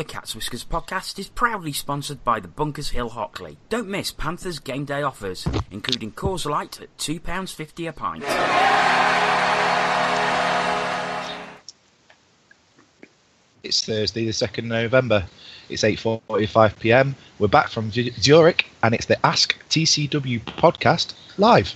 The Cat's Whiskers podcast is proudly sponsored by the Bunkers Hill Hockley. Don't miss Panthers game day offers, including Coors Light at £2.50 a pint. It's Thursday, the 2nd of November. It's 8:45pm. We're back from Zurich, and it's the Ask TCW podcast live.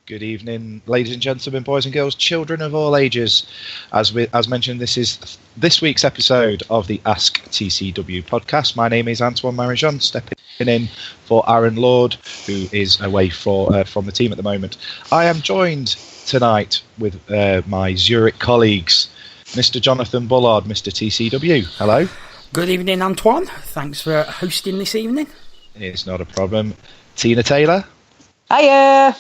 Good evening, ladies and gentlemen, boys and girls, children of all ages. As mentioned, this is this week's episode of the Ask TCW podcast. My name is Antoine Marie-Jeanne, stepping in for Aaron Lord, who is away from the team at the moment. I am joined tonight with my Zurich colleagues, Mr. Jonathan Bullard, Mr. TCW. Hello. Good evening, Antoine. Thanks for hosting this evening. It's not a problem. Tina Taylor. Hiya.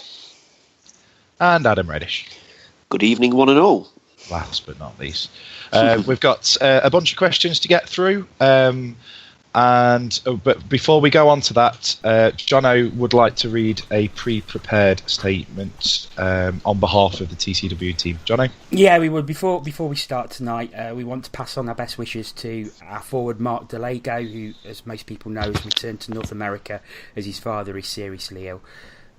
And Adam Reddish. Good evening, one and all. Last but not least, we've got a bunch of questions to get through. But before we go on to that, Jono would like to read a pre-prepared statement on behalf of the TCW team. Jono? Yeah, we would. Before we start tonight, we want to pass on our best wishes to our forward Mark DeLego, who, as most people know, has returned to North America as his father is seriously ill.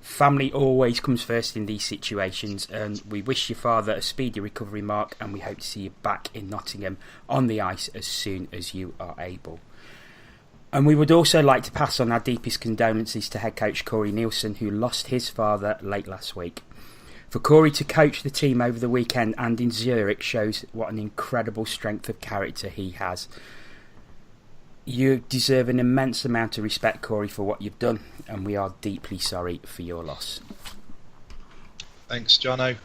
Family always comes first in these situations, and we wish your father a speedy recovery, Mark, and we hope to see you back in Nottingham on the ice as soon as you are able. And we would also like to pass on our deepest condolences to head coach Corey Nielsen, who lost his father late last week. For Corey to coach the team over the weekend and in Zurich shows what an incredible strength of character he has. You deserve an immense amount of respect, Corey, for what you've done, and we are deeply sorry for your loss. Thanks, Jono.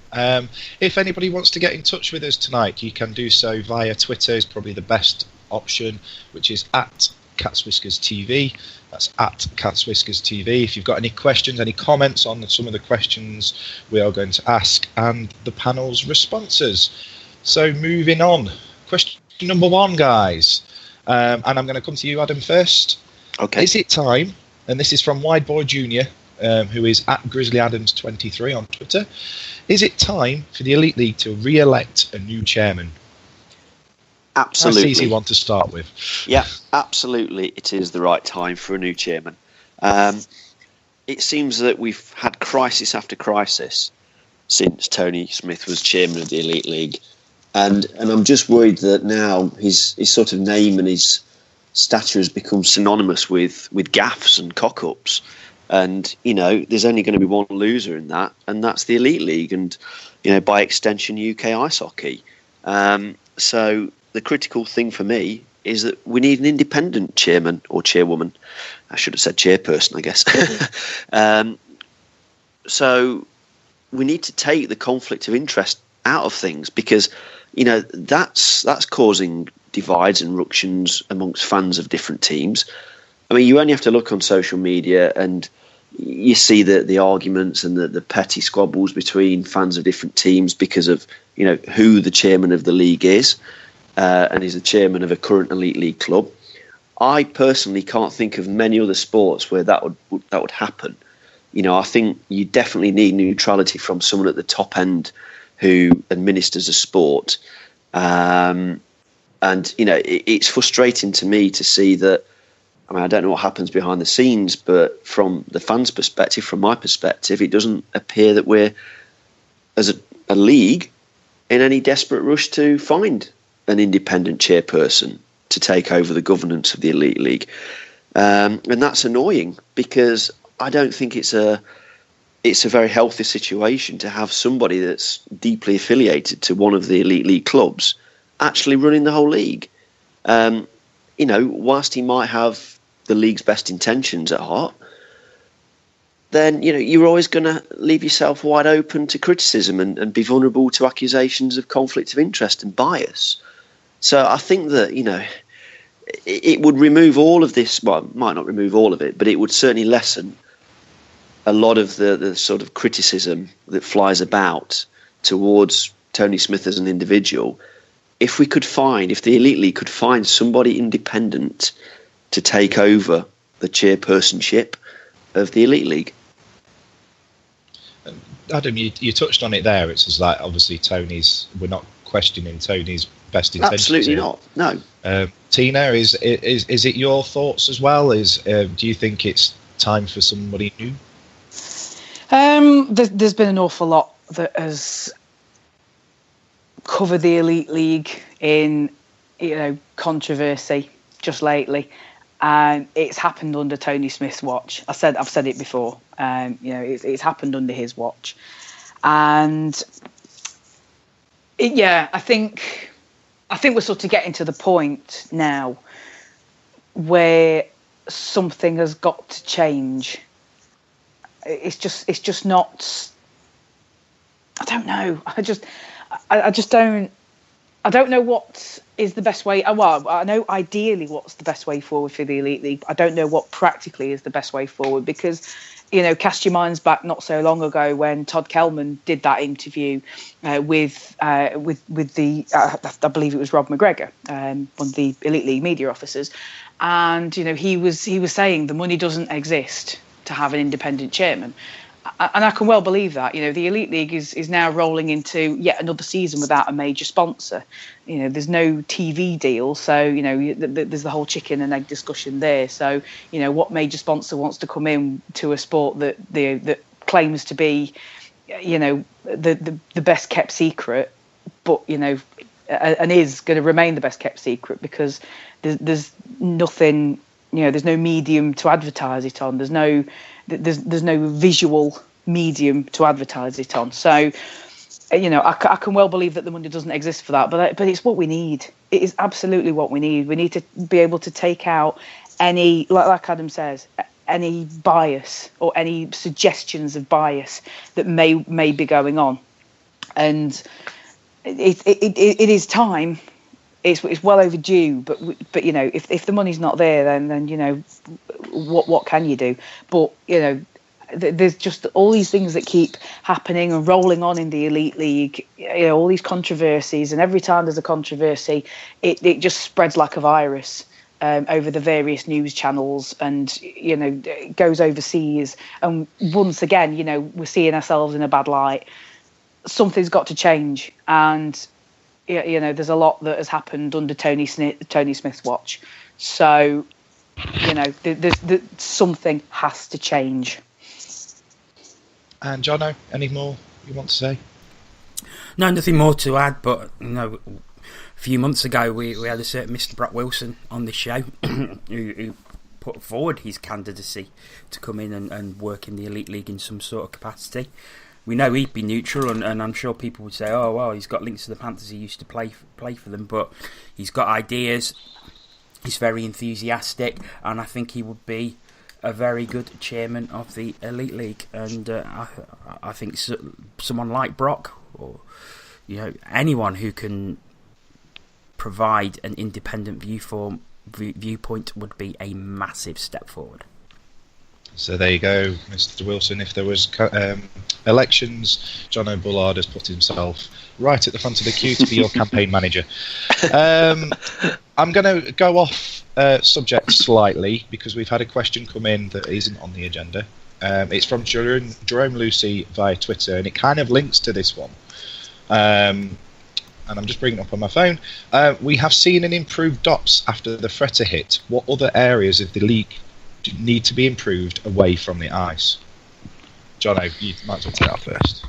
If anybody wants to get in touch with us tonight, you can do so via Twitter, is probably the best option, which is at CatsWhiskersTV. That's at CatsWhiskersTV. If you've got any questions, any comments on some of the questions we are going to ask, and the panel's responses. So moving on. Question number one, guys. And I'm going to come to you, Adam, first. Okay. Is it time, and this is from Wide Boy Jr., who is at GrizzlyAdams23 on Twitter, is it time for the Elite League to re-elect a new chairman? Absolutely. That's an easy one to start with. Yeah, absolutely. It is the right time for a new chairman. It seems that we've had crisis after crisis since Tony Smith was chairman of the Elite League. And I'm just worried that now his sort of name and his stature has become synonymous with gaffes and cock-ups. And, there's only going to be one loser in that, and that's the Elite League and, by extension, UK ice hockey. So the critical thing for me is that we need an independent chairman or chairwoman. I should have said chairperson, I guess. So we need to take the conflict of interest out of things because that's causing divides and ructions amongst fans of different teams. I mean, you only have to look on social media and you see the arguments and the petty squabbles between fans of different teams because of who the chairman of the league is, and is the chairman of a current Elite League club. I personally can't think of many other sports where that would happen. I think you definitely need neutrality from someone at the top end who administers a sport. And, it's frustrating to me to see that. I mean, I don't know what happens behind the scenes, but from the fans' perspective, from my perspective, it doesn't appear that we're, as a league, in any desperate rush to find an independent chairperson to take over the governance of the Elite League. And that's annoying because I don't think it's a very healthy situation to have somebody that's deeply affiliated to one of the Elite League clubs actually running the whole league. Whilst he might have the league's best intentions at heart, then you're always going to leave yourself wide open to criticism and be vulnerable to accusations of conflict of interest and bias. So I think that it would remove all of this. Well, it might not remove all of it, but it would certainly lessen a lot of the sort of criticism that flies about towards Tony Smith as an individual. If the Elite League could find somebody independent to take over the chairpersonship of the Elite League. Adam, you touched on it there. It's just like, obviously, we're not questioning Tony's best intentions. Absolutely not. No. Tina, is it your thoughts as well? Do you think it's time for somebody new? There's been an awful lot that has covered the Elite League in, controversy just lately, and it's happened under Tony Smith's watch. I've said it before. It's happened under his watch, and I think we're sort of getting to the point now where something has got to change. It's just not. I don't know. I don't know what is the best way. Well, I know ideally what's the best way forward for the Elite League. I don't know what practically is the best way forward, because, cast your minds back not so long ago when Todd Kellman did that interview with the I believe it was Rob McGregor, one of the Elite League media officers, and he was saying the money doesn't exist to have an independent chairman. And I can well believe that. The Elite League is now rolling into yet another season without a major sponsor. There's no TV deal, so there's the whole chicken and egg discussion there. So what major sponsor wants to come in to a sport that claims to be the best kept secret, but and is going to remain the best kept secret because there's nothing. There's no medium to advertise it on. There's no visual medium to advertise it on. So, I can well believe that the money doesn't exist for that, but it's what we need. It is absolutely what we need. We need to be able to take out any, like Adam says, any bias or any suggestions of bias that may be going on. And it is time. It's well overdue, but if the money's not there, then what can you do? But there's just all these things that keep happening and rolling on in the Elite League. All these controversies, and every time there's a controversy, it just spreads like a virus over the various news channels, and it goes overseas. And once again, we're seeing ourselves in a bad light. Something's got to change, and there's a lot that has happened under Tony Smith's watch. So, there's something has to change. And Jono, any more you want to say? No, nothing more to add, but a few months ago we had a certain Mr. Brock Wilson on the show who put forward his candidacy to come in and work in the Elite League in some sort of capacity. We know he'd be neutral, and I'm sure people would say, oh, well, he's got links to the Panthers, he used to play for them, but he's got ideas, he's very enthusiastic, and I think he would be a very good chairman of the Elite League. And I think someone like Brock, or anyone who can provide an independent viewpoint would be a massive step forward. So there you go, Mr. Wilson. If there was elections, Jono Bullard has put himself right at the front of the queue to be your campaign manager. I'm going to go off subject slightly because we've had a question come in that isn't on the agenda. It's from Jerome Lucy via Twitter, and it kind of links to this one. And I'm just bringing it up on my phone. We have seen an improved DOPS after the Fretter hit. What other areas of the league need to be improved away from the ice? Jono, you might as well take that first.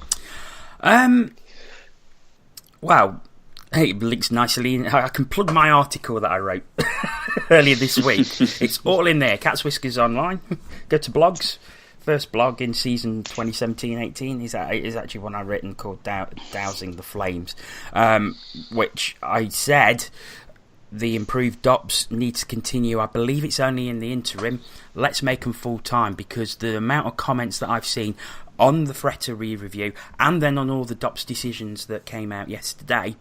Well, hey, it links nicely in. I can plug my article that I wrote earlier this week. It's all in there. Cat's Whiskers Online. Go to blogs. First blog in season 2017-18 is actually one I've written called Dousing the Flames, which I said the improved DOPS need to continue. I believe it's only in the interim. Let's make them full-time, because the amount of comments that I've seen on the Fretter re-review and then on all the DOPS decisions that came out yesterday,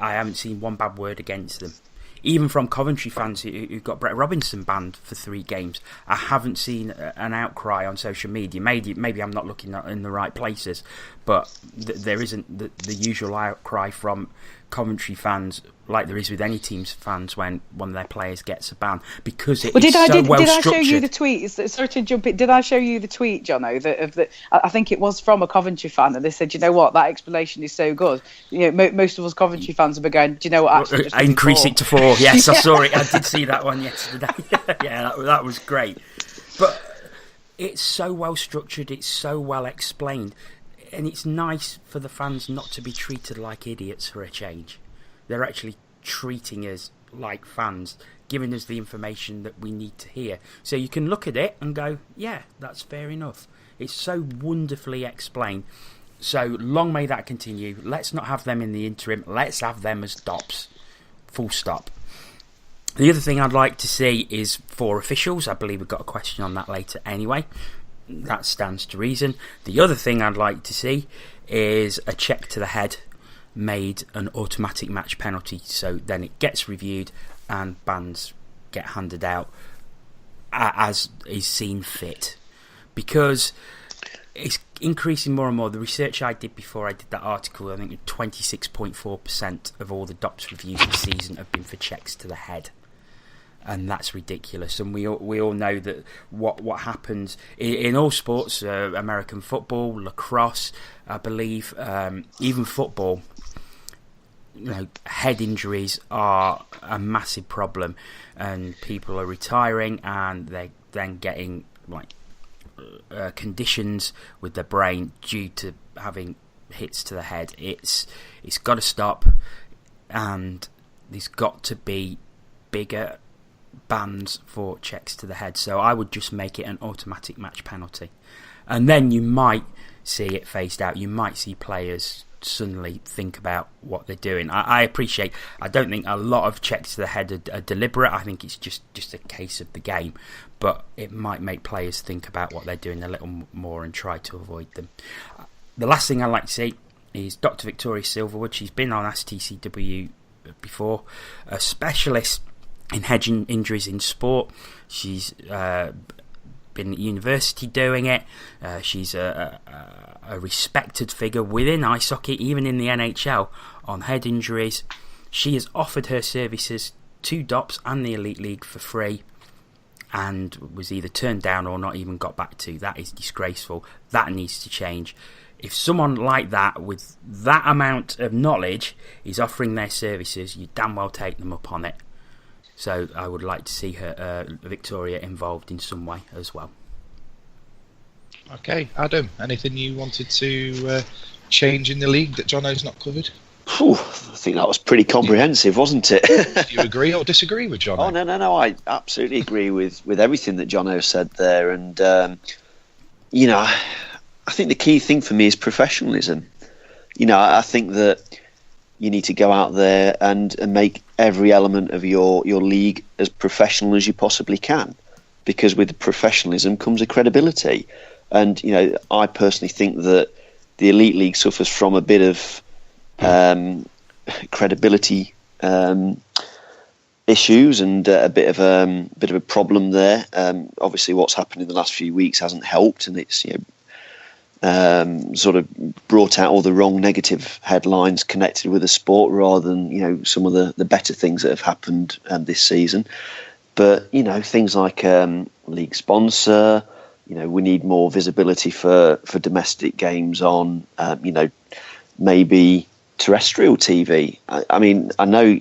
I haven't seen one bad word against them. even from Coventry fans who've got Brett Robinson banned for 3 games, I haven't seen an outcry on social media. Maybe I'm not looking in the right places, but there isn't the usual outcry from Coventry fans like there is with any team's fans when one of their players gets a ban, because it is so well structured. Did I show you the tweet? Sorry to jump in. Did I show you the tweet, Jono? I think it was from a Coventry fan, and they said, you know what, that explanation is so good. You know, most of us Coventry fans have been going, do you know what? Actually, just increase it to 4. Yes, I saw it. I did see that one yesterday. Yeah, that was great. But it's so well structured. It's so well explained. And it's nice for the fans not to be treated like idiots for a change. They're actually treating us like fans, giving us the information that we need to hear. So you can look at it and go, yeah, that's fair enough. It's so wonderfully explained. So long may that continue. Let's not have them in the interim. Let's have them as DOPs. Full stop. The other thing I'd like to see is 4 officials. I believe we've got a question on that later anyway. That stands to reason. The other thing I'd like to see is a check to the head made an automatic match penalty, so then it gets reviewed and bans get handed out as is seen fit, because it's increasing more and more. The research I did before I did that article, I think 26.4% of all the DOPS reviews this season have been for checks to the head. And that's ridiculous. And we all know that what happens in all sports, American football, lacrosse, I believe, even football. You know, head injuries are a massive problem, and people are retiring, and they're then getting conditions with their brain due to having hits to the head. It's got to stop, and there's got to be bigger bans for checks to the head. So I would just make it an automatic match penalty, and then you might see it phased out. You might see players suddenly think about what they're doing. I appreciate, I don't think a lot of checks to the head are deliberate. I think it's just a case of the game, but it might make players think about what they're doing a little more and try to avoid them. The last thing I'd like to see is Dr. Victoria Silverwood. She's been on STCW before, a specialist in head injuries in sport. She's been at university doing it. She's a respected figure within ice hockey, even in the NHL, on head injuries. She has offered her services to DOPS and the Elite League for free, and was either turned down or not even got back to. That is disgraceful. That needs to change. If someone like that, with that amount of knowledge, is offering their services, you damn well take them up on it. So I would like to see her, Victoria, involved in some way as well. Okay, Adam, anything you wanted to change in the league that Jono's not covered? Whew, I think that was pretty comprehensive, wasn't it? Do you agree or disagree with Jono? Oh, no, I absolutely agree with everything that Jono said there. And, I think the key thing for me is professionalism. I think that you need to go out there and make every element of your league as professional as you possibly can, because with the professionalism comes a credibility. And, I personally think that the Elite League suffers from a bit of credibility issues and a bit of a problem there. Obviously, what's happened in the last few weeks hasn't helped, and it's sort of brought out all the wrong negative headlines connected with the sport, rather than some of the better things that have happened this season. But things like league sponsor. We need more visibility for domestic games on, maybe terrestrial TV. I know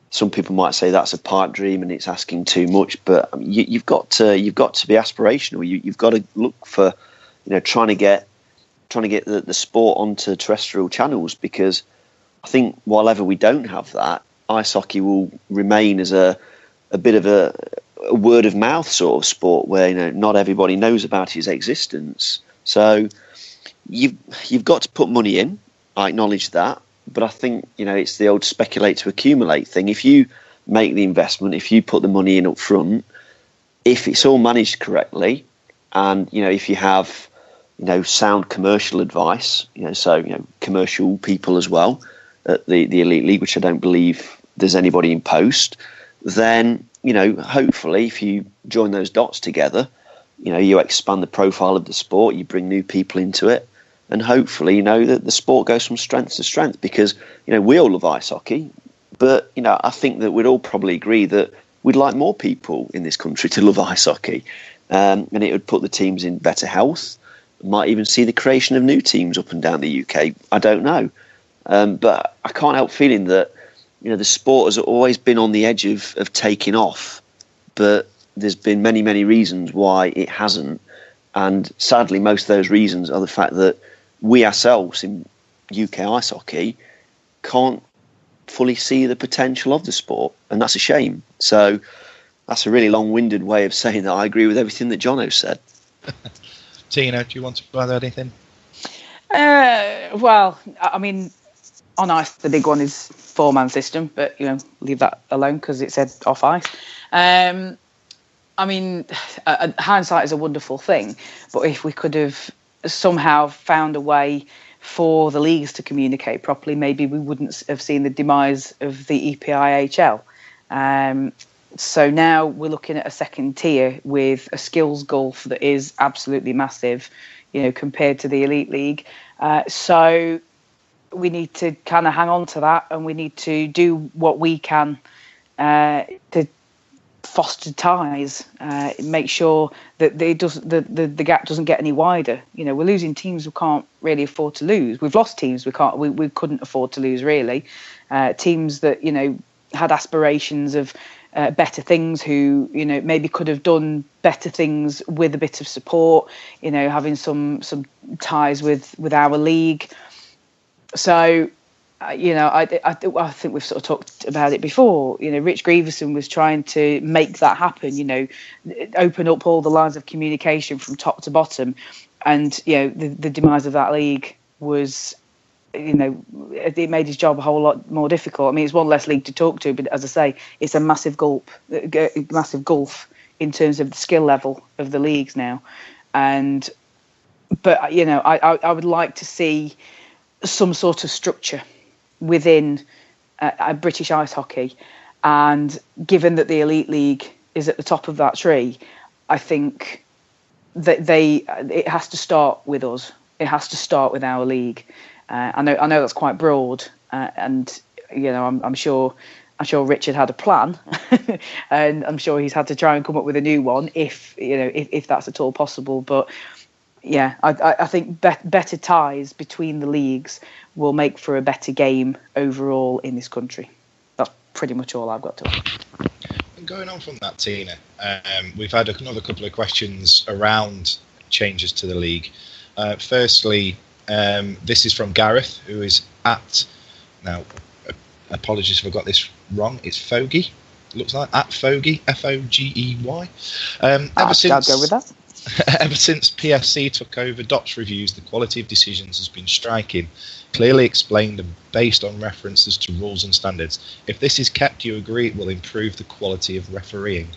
some people might say that's a pipe dream and it's asking too much, but you've got to be aspirational. You've got to look for, trying to get the sport onto terrestrial channels, because I think while ever we don't have that, ice hockey will remain as a bit of a word of mouth sort of sport where not everybody knows about its existence. So you've got to put money in. I acknowledge that, but I think it's the old speculate to accumulate thing. If you make the investment, if you put the money in up front, if it's all managed correctly, and if you have sound commercial advice, so commercial people as well at the Elite League, which I don't believe there's anybody in post, then, hopefully if you join those dots together, you expand the profile of the sport, you bring new people into it, and hopefully, that the sport goes from strength to strength, because, we all love ice hockey, but, I think that we'd all probably agree that we'd like more people in this country to love ice hockey, and it would put the teams in better health. Might even see the creation of new teams up and down the UK. I don't know. But I can't help feeling that, the sport has always been on the edge of taking off, but there's been many, many reasons why it hasn't. And sadly, most of those reasons are the fact that we ourselves in UK ice hockey can't fully see the potential of the sport. And that's a shame. So that's a really long-winded way of saying that I agree with everything that Jono said. Tina, do you want to add anything? Well, I mean, on ice, the big one is 4-man system, but, leave that alone because it said off ice. I mean, hindsight is a wonderful thing, but if we could have somehow found a way for the leagues to communicate properly, maybe we wouldn't have seen the demise of the EPIHL. So now we're looking at a second tier with a skills gulf that is absolutely massive, compared to the Elite League. So we need to kind of hang on to that, and we need to do what we can to foster ties, make sure that the gap doesn't get any wider. We're losing teams we can't really afford to lose. We've lost teams we couldn't afford to lose, really. Teams that had aspirations of better things, who maybe could have done better things with a bit of support, having some ties with our league. So I think we've sort of talked about it before. Rich Grieverson was trying to make that happen, open up all the lines of communication from top to bottom, and the demise of that league was, it made his job a whole lot more difficult. I mean, it's one less league to talk to, but as I say, it's a massive gulf in terms of the skill level of the leagues now. But I would like to see some sort of structure within British ice hockey, and given that the Elite League is at the top of that tree, I think that it has to start with us. It has to start with our league. I know that's quite broad, and I'm sure Richard had a plan, and I'm sure he's had to try and come up with a new one if that's at all possible. But yeah, I think better ties between the leagues will make for a better game overall in this country. That's pretty much all I've got to add. And going on from that, Tina, we've had another couple of questions around changes to the league. Firstly, this is from Gareth, who is now apologies if I got this wrong, it's Fogey, looks like, at Fogey, Fogey. I'll go with that. Ever since PSC took over DOTS reviews, the quality of decisions has been striking, clearly explained and based on references to rules and standards. If this is kept, you agree it will improve the quality of refereeing?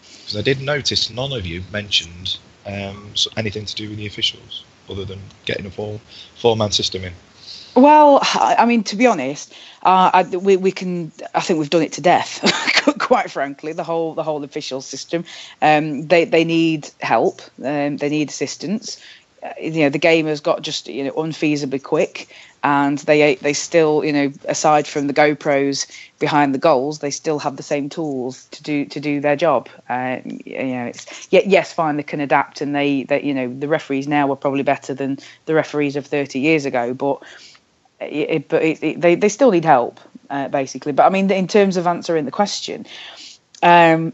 Because I did notice none of you mentioned anything to do with the officials, other than getting a four-man system in. Well, I mean, to be honest, we can. I think we've done it to death. Quite frankly, the whole official system. They need help. They need assistance. The game has got just unfeasibly quick, and they still aside from the GoPros behind the goals, they still have the same tools to do their job. Yes, fine, they can adapt, and they the referees now are probably better than the referees of 30 years ago, but. They still need help, basically. But I mean, in terms of answering the question, I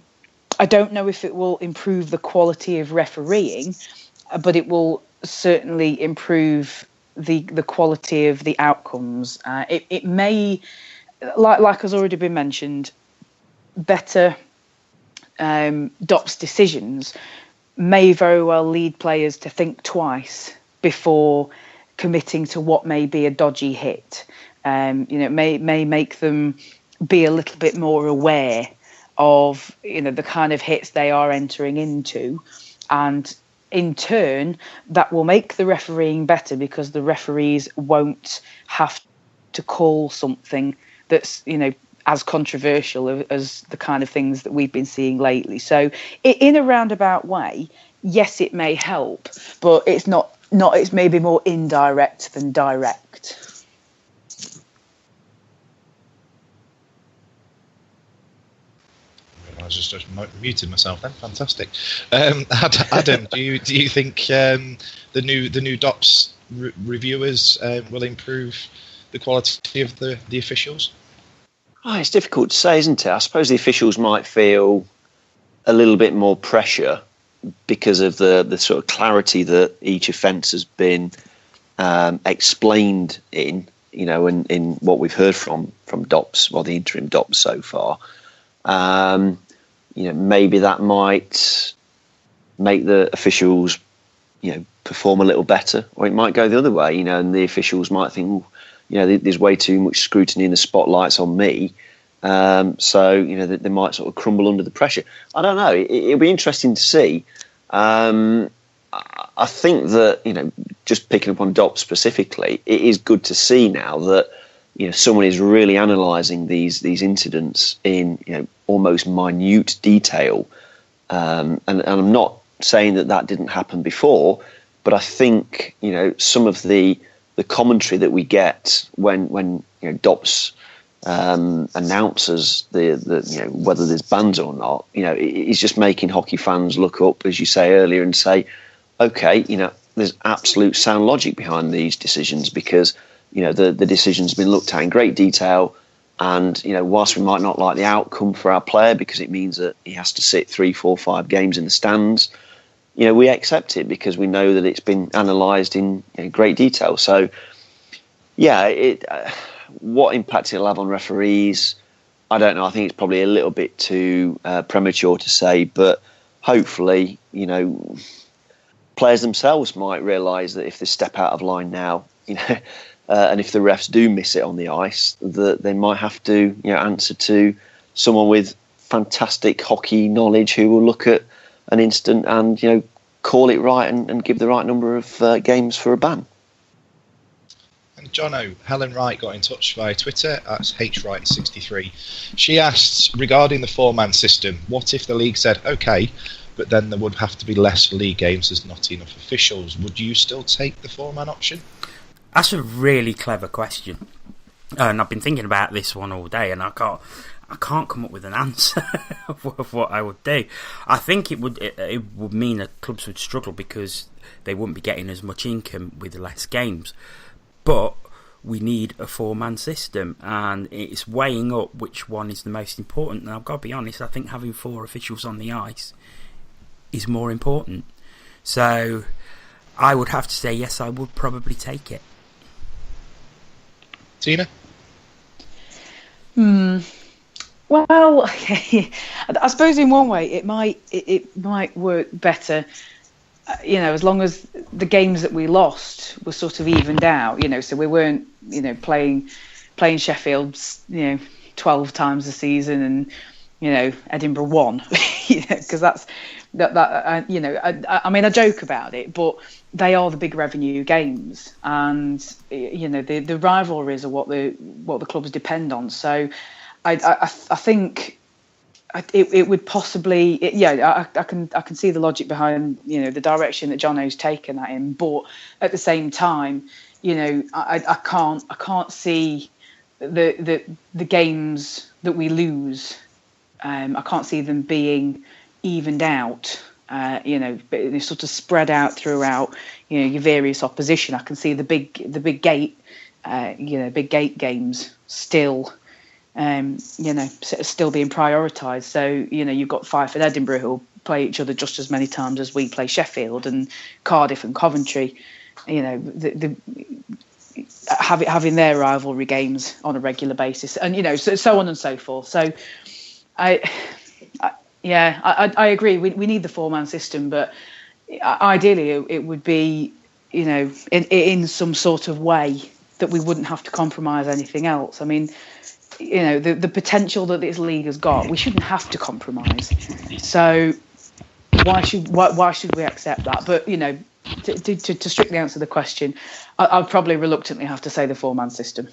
don't know if it will improve the quality of refereeing, but it will certainly improve the quality of the outcomes. It may, like has already been mentioned, better DOPS decisions may very well lead players to think twice before committing to what may be a dodgy hit. It may make them be a little bit more aware of the kind of hits they are entering into, and in turn that will make the refereeing better, because the referees won't have to call something that's as controversial as the kind of things that we've been seeing lately. So in a roundabout way, yes, it may help, but it's not it's maybe more indirect than direct. I was just muted myself then. Fantastic. Adam, do you think the new DOPS reviewers will improve the quality of the officials? Oh, it's difficult to say, isn't it? I suppose the officials might feel a little bit more pressure because of the sort of clarity that each offence has been explained in, in what we've heard from DOPS, well, the interim DOPS so far. Maybe that might make the officials, perform a little better, or it might go the other way, and the officials might think, there's way too much scrutiny and the spotlight's on me. So they might sort of crumble under the pressure. I don't know. It'll be interesting to see. I think that, just picking up on DOPS specifically, it is good to see now that, someone is really analysing these incidents in, almost minute detail. And I'm not saying that didn't happen before, but I think, some of the commentary that we get when DOPS announces the whether there's bans or not, is just making hockey fans look up, as you say earlier, and say, okay, there's absolute sound logic behind these decisions, because the decision's been looked at in great detail, and whilst we might not like the outcome for our player because it means that he has to sit 3, 4, 5 games in the stands, we accept it because we know that it's been analysed in great detail. So, what impact it'll have on referees, I don't know. I think it's probably a little bit too premature to say, but hopefully, players themselves might realise that if they step out of line now, and if the refs do miss it on the ice, that they might have to answer to someone with fantastic hockey knowledge who will look at an instant and call it right and give the right number of games for a ban. And Jono, Helen Wright got in touch via Twitter at HWright63. She asks, regarding the 4-man system, what if the league said, okay, but then there would have to be less league games as not enough officials? Would you still take the 4-man option? That's a really clever question, and I've been thinking about this one all day, and I can't come up with an answer of what I would do. I think it would mean that clubs would struggle because they wouldn't be getting as much income with less games. But we need a 4-man system, and it's weighing up which one is the most important. And I've got to be honest, I think having 4 officials on the ice is more important. So I would have to say yes, I would probably take it. Tina? Well, I suppose in one way it might work better, as long as the games that we lost were sort of evened out, so we weren't, playing Sheffield, 12 times a season and, Edinburgh won, because that's that I mean, I joke about it, but they are the big revenue games, and the rivalries are what the clubs depend on. So I think it would possibly, I can see the logic behind the direction that Jono's taken that in, but at the same time, I can't see the games that we lose. I can't see them being evened out. But they're sort of spread out throughout your various opposition. I can see the big gate games still. Still being prioritised. So, you've got Fife and Edinburgh who will play each other just as many times as we play Sheffield, and Cardiff and Coventry, having their rivalry games on a regular basis, and, so on and so forth. So, I agree. We need the 4-man system, but ideally it would be, in some sort of way that we wouldn't have to compromise anything else. I mean, the potential that this league has got, we shouldn't have to compromise. So why should we accept that? But to strictly answer the question, I'd probably reluctantly have to say the 4-man system.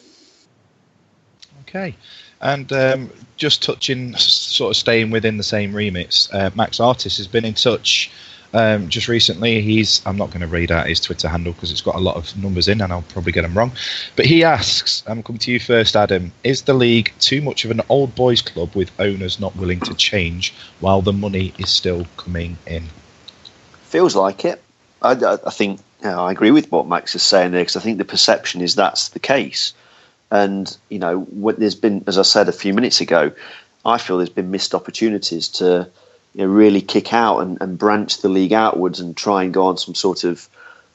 Okay. And just touching, sort of staying within the same remits, Max Artis has been in touch just recently. I'm not going to read out his Twitter handle because it's got a lot of numbers in and I'll probably get them wrong. But he asks, I'm coming to you first, Adam, is the league too much of an old boys club with owners not willing to change while the money is still coming in? Feels like it. I think I agree with what Max is saying there, because I think the perception is that's the case. And, there's been, as I said a few minutes ago, I feel there's been missed opportunities to really kick out and branch the league outwards and try and go on some sort of,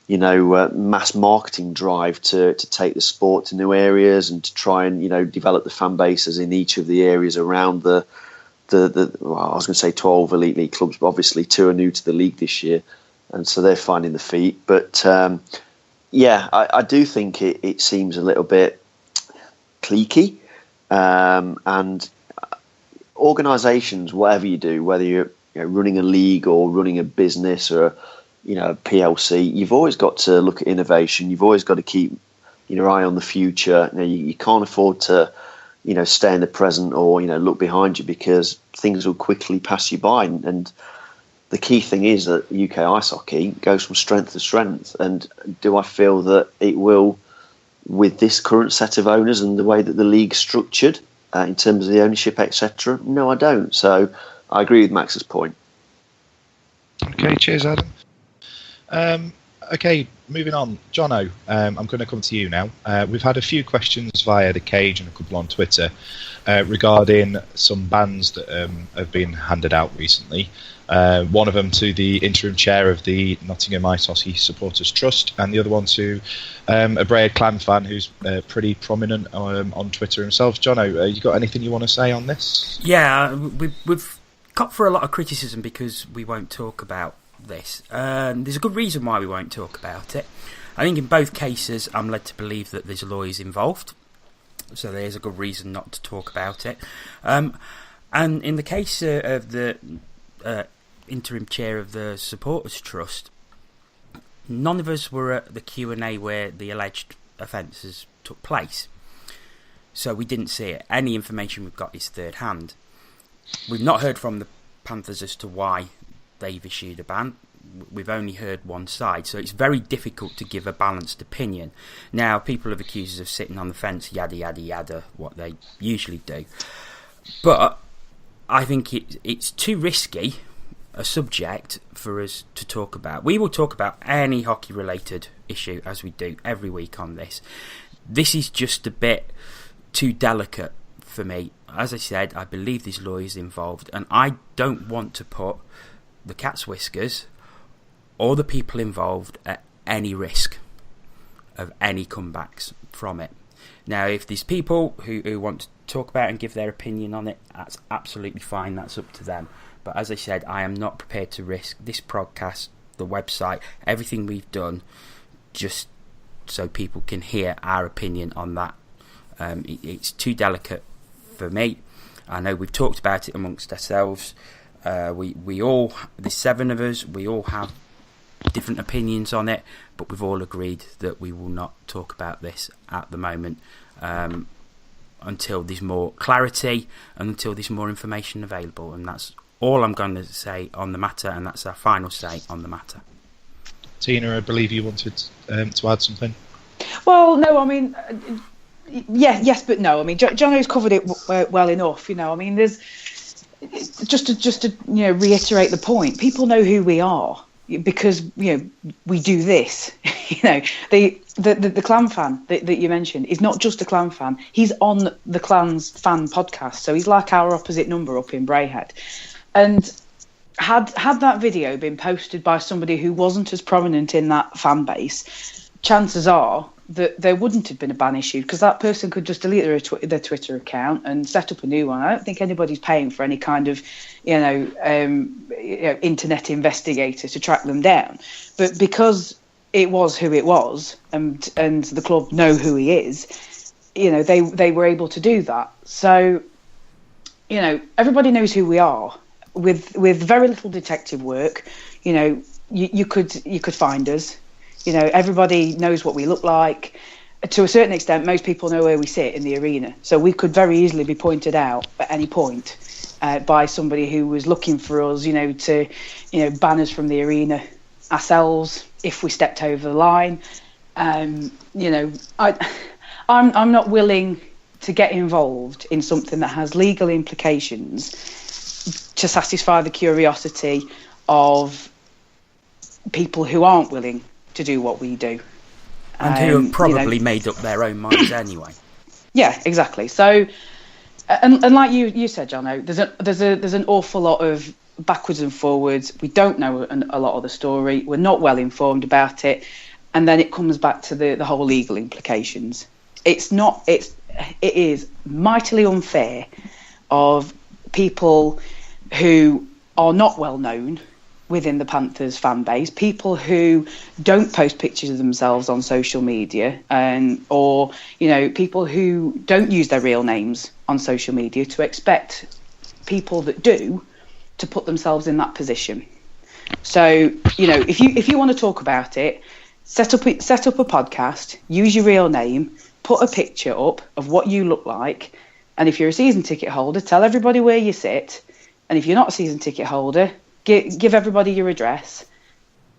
mass marketing drive to take the sport to new areas and to try and, develop the fan bases in each of the areas around the I was going to say 12 elite league clubs, but obviously 2 are new to the league this year. And so they're finding the feet. But, I do think it seems a little bit cliquey, and organisations, whatever you do, whether you're running a league or running a business or a PLC, you've always got to look at innovation. You've always got to keep your eye on the future. You can't afford to stay in the present or look behind you, because things will quickly pass you by. And the key thing is that UK ice hockey goes from strength to strength. And do I feel that it will, with this current set of owners and the way that the league's structured in terms of the ownership, etc.? No, I don't. So I agree with Max's point. Okay, cheers, Adam. Okay, moving on. Jono, I'm going to come to you now. We've had a few questions via the cage and a couple on Twitter regarding some bans that have been handed out recently. One of them to the interim chair of the Nottingham Ice Hockey Supporters Trust, and the other one to a Bray Clan fan who's pretty prominent on Twitter himself. Jono, you got anything you want to say on this? Yeah, we've got for a lot of criticism because we won't talk about this. There's a good reason why we won't talk about it. I think in both cases I'm led to believe that there's lawyers involved, so there's a good reason not to talk about it. And in the case of the interim chair of the Supporters Trust, none of us were at the Q&A where the alleged offences took place, so we didn't see it. Any information we've got is third hand. We've not heard from the Panthers as to why they've issued a ban. We've only heard one side, so it's very difficult to give a balanced opinion. Now, people have accused us of sitting on the fence, yada yada yada, what they usually do, but I think it's too risky a subject for us to talk about. We will talk about any hockey related issue, as we do every week on this. This is just a bit too delicate for me. As I said, I believe there's lawyers involved, and I don't want to put the cat's whiskers or the people involved at any risk of any comebacks from it. Now, if there's people who want to talk about and give their opinion on it, that's absolutely fine, that's up to them. But as I said, I am not prepared to risk this podcast, the website, everything we've done, just so people can hear our opinion on that. It's too delicate for me. I know we've talked about it amongst ourselves. We all, there's 7 of us, we all have different opinions on it, but we've all agreed that we will not talk about this at the moment until there's more clarity and until there's more information available. And that's all I'm going to say on the matter, and that's our final say on the matter. Tina, I believe you wanted to add something. Well, no, I mean, yes, but no. I mean, Jono's covered it well enough. I mean, there's just to reiterate the point. People know who we are because we do this. The Clan fan that you mentioned is not just a Clan fan. He's on the Clan's fan podcast, so he's like our opposite number up in Brayhead. And had that video been posted by somebody who wasn't as prominent in that fan base, chances are that there wouldn't have been a ban issued, because that person could just delete their Twitter account and set up a new one. I don't think anybody's paying for any kind of internet investigator to track them down. But because it was who it was, and the club know who he is, they were able to do that. So everybody knows who we are. With very little detective work, you could find us. Everybody knows what we look like. to a certain extent, most people know where we sit in the arena. So we could very easily be pointed out at any point by somebody who was looking for us, to, ban us from the arena ourselves if we stepped over the line. I'm not willing to get involved in something that has legal implications to satisfy the curiosity of people who aren't willing to do what we do. And who have probably made up their own minds anyway. Yeah, exactly. So, and like you said, Jono, there's an awful lot of backwards and forwards. We don't know a lot of the story. We're not well informed about it, and then it comes back to the whole legal implications. It is mightily unfair of people who are not well known within the Panthers fan base, people who don't post pictures of themselves on social media, or people who don't use their real names on social media, to expect people that do to put themselves in that position. So if you want to talk about it, set up a podcast, use your real name, put a picture up of what you look like, and if you're a season ticket holder, tell everybody where you sit, and if you're not a season ticket holder, give everybody your address,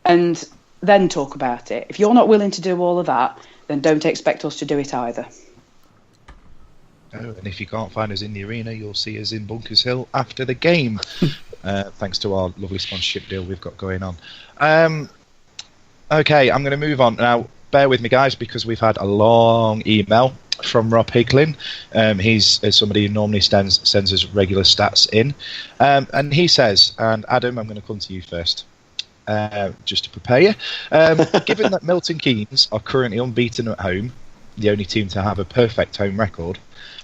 and then talk about it. If you're not willing to do all of that, then don't expect us to do it either. Oh, and if you can't find us in the arena, you'll see us in Bunkers Hill after the game, thanks to our lovely sponsorship deal we've got going on. Okay, I'm going to move on now. Bear with me, guys, because we've had a long email from Rob Higlin. He's somebody who normally sends us regular stats in, and he says, and Adam, I'm going to come to you first, just to prepare you. Given that Milton Keynes are currently unbeaten at home, the only team to have a perfect home record,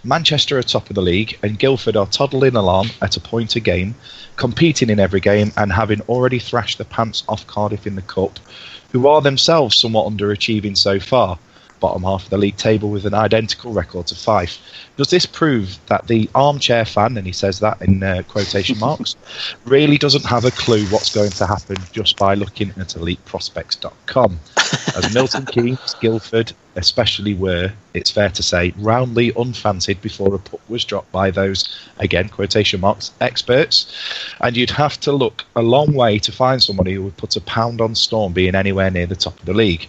Manchester are top of the league, and Guildford are toddling along at a point a game, competing in every game, and having already thrashed the pants off Cardiff in the Cup, who are themselves somewhat underachieving so far, bottom half of the league table with an identical record to Fife. Does this prove that the armchair fan, and he says that in quotation marks, really doesn't have a clue what's going to happen just by looking at eliteprospects.com? As Milton Keynes, Guildford especially were, it's fair to say, roundly unfancied before a puck was dropped by those, again, quotation marks, experts. And you'd have to look a long way to find somebody who would put a pound on Storm being anywhere near the top of the league.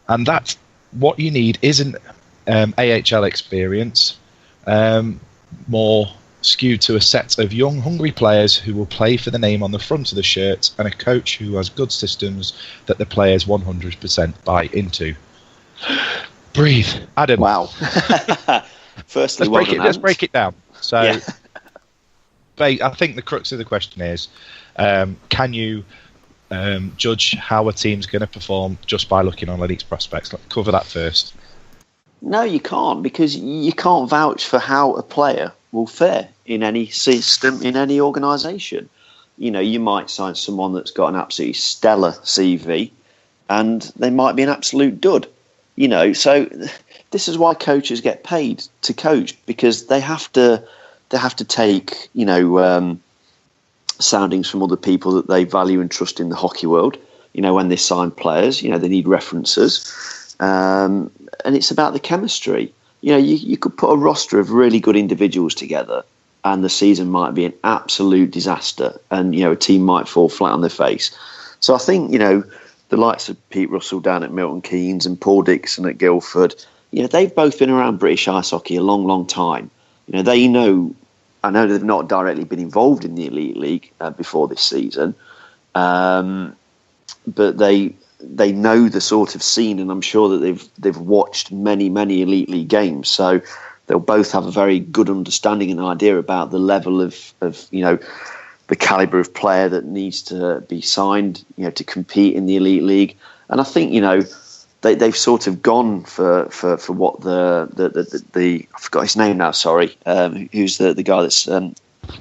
And that's what you need isn't AHL experience, more skewed to a set of young, hungry players who will play for the name on the front of the shirt, and a coach who has good systems that the players 100% buy into. Breathe. Adam. Wow. Firstly, let's break it down. So, yeah. I think the crux of the question is, can you judge how a team's going to perform just by looking on Elite Prospects? Let's cover that first. No, you can't, because you can't vouch for how a player will fare in any system, in any organisation. You might sign someone that's got an absolutely stellar CV, and they might be an absolute dud. So this is why coaches get paid to coach, because they have to take soundings from other people that they value and trust in the hockey world. When they sign players, they need references, and it's about the chemistry. You could put a roster of really good individuals together, and the season might be an absolute disaster, and a team might fall flat on their face. So I think the likes of Pete Russell down at Milton Keynes and Paul Dixon at Guildford, they've both been around British ice hockey a long, long time. They know. I know they've not directly been involved in the Elite League before this season, but they know the sort of scene, and I'm sure that they've watched many Elite League games, so they'll both have a very good understanding and idea about the level of the calibre of player that needs to be signed to compete in the Elite League. And I think they've sort of gone for what the I forgot his name now. Sorry, who's the guy that's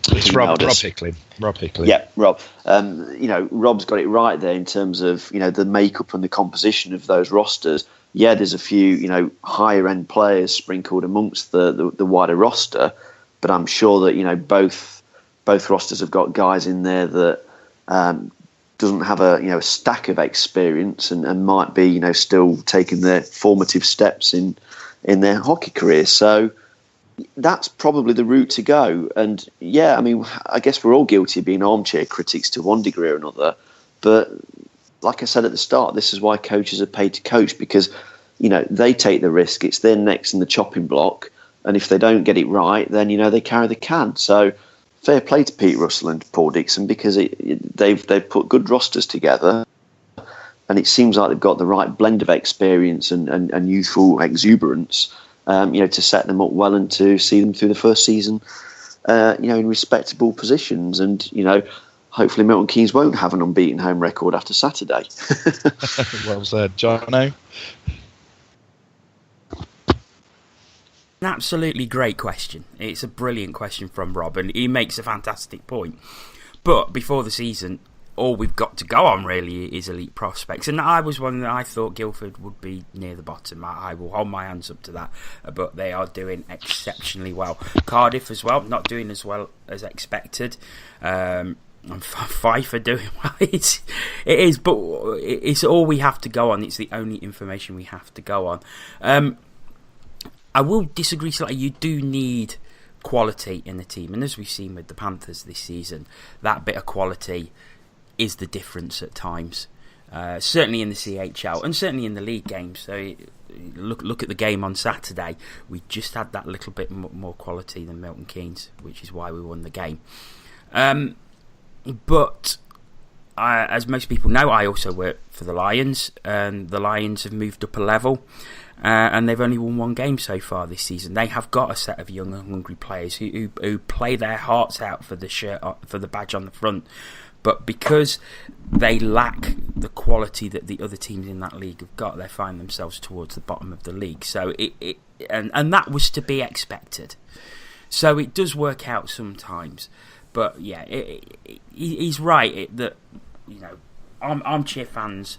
it's Rob Hicklin. Rob Hicklin. Yeah, Rob. Rob's got it right there in terms of the makeup and the composition of those rosters. Yeah, there's a few higher end players sprinkled amongst the wider roster, but I'm sure that both rosters have got guys in there that doesn't have a stack of experience and might be still taking their formative steps in their hockey career. So that's probably the route to go. And yeah, I mean, I guess we're all guilty of being armchair critics to one degree or another. But like I said at the start, this is why coaches are paid to coach, because they take the risk. It's their necks in the chopping block, and if they don't get it right, then they carry the can. So fair play to Pete Russell and Paul Dixon, because they've put good rosters together, and it seems like they've got the right blend of experience and youthful exuberance, to set them up well and to see them through the first season, in respectable positions. And hopefully Milton Keynes won't have an unbeaten home record after Saturday. Well said, Jono. An absolutely great question. It's a brilliant question from Rob, and he makes a fantastic point. But before the season, all we've got to go on really is elite prospects, and I was one that I thought Guildford would be near the bottom. I will hold my hands up to that, but they are doing exceptionally well. Cardiff as well, not doing as well as expected. And Fife are doing well. It is, but it's all we have to go on. It's the only information we have to go on. I will disagree slightly. You do need quality in the team, and as we've seen with the Panthers this season, that bit of quality is the difference at times. Certainly in the CHL and certainly in the league games. So look at the game on Saturday. We just had that little bit more quality than Milton Keynes, which is why we won the game. But as most people know, I also work for the Lions, and the Lions have moved up a level. And they've only won one game so far this season. They have got a set of young and hungry players who play their hearts out for the shirt, for the badge on the front. But because they lack the quality that the other teams in that league have got, they find themselves towards the bottom of the league. So and that was to be expected. So it does work out sometimes. But yeah, he's right that armchair fans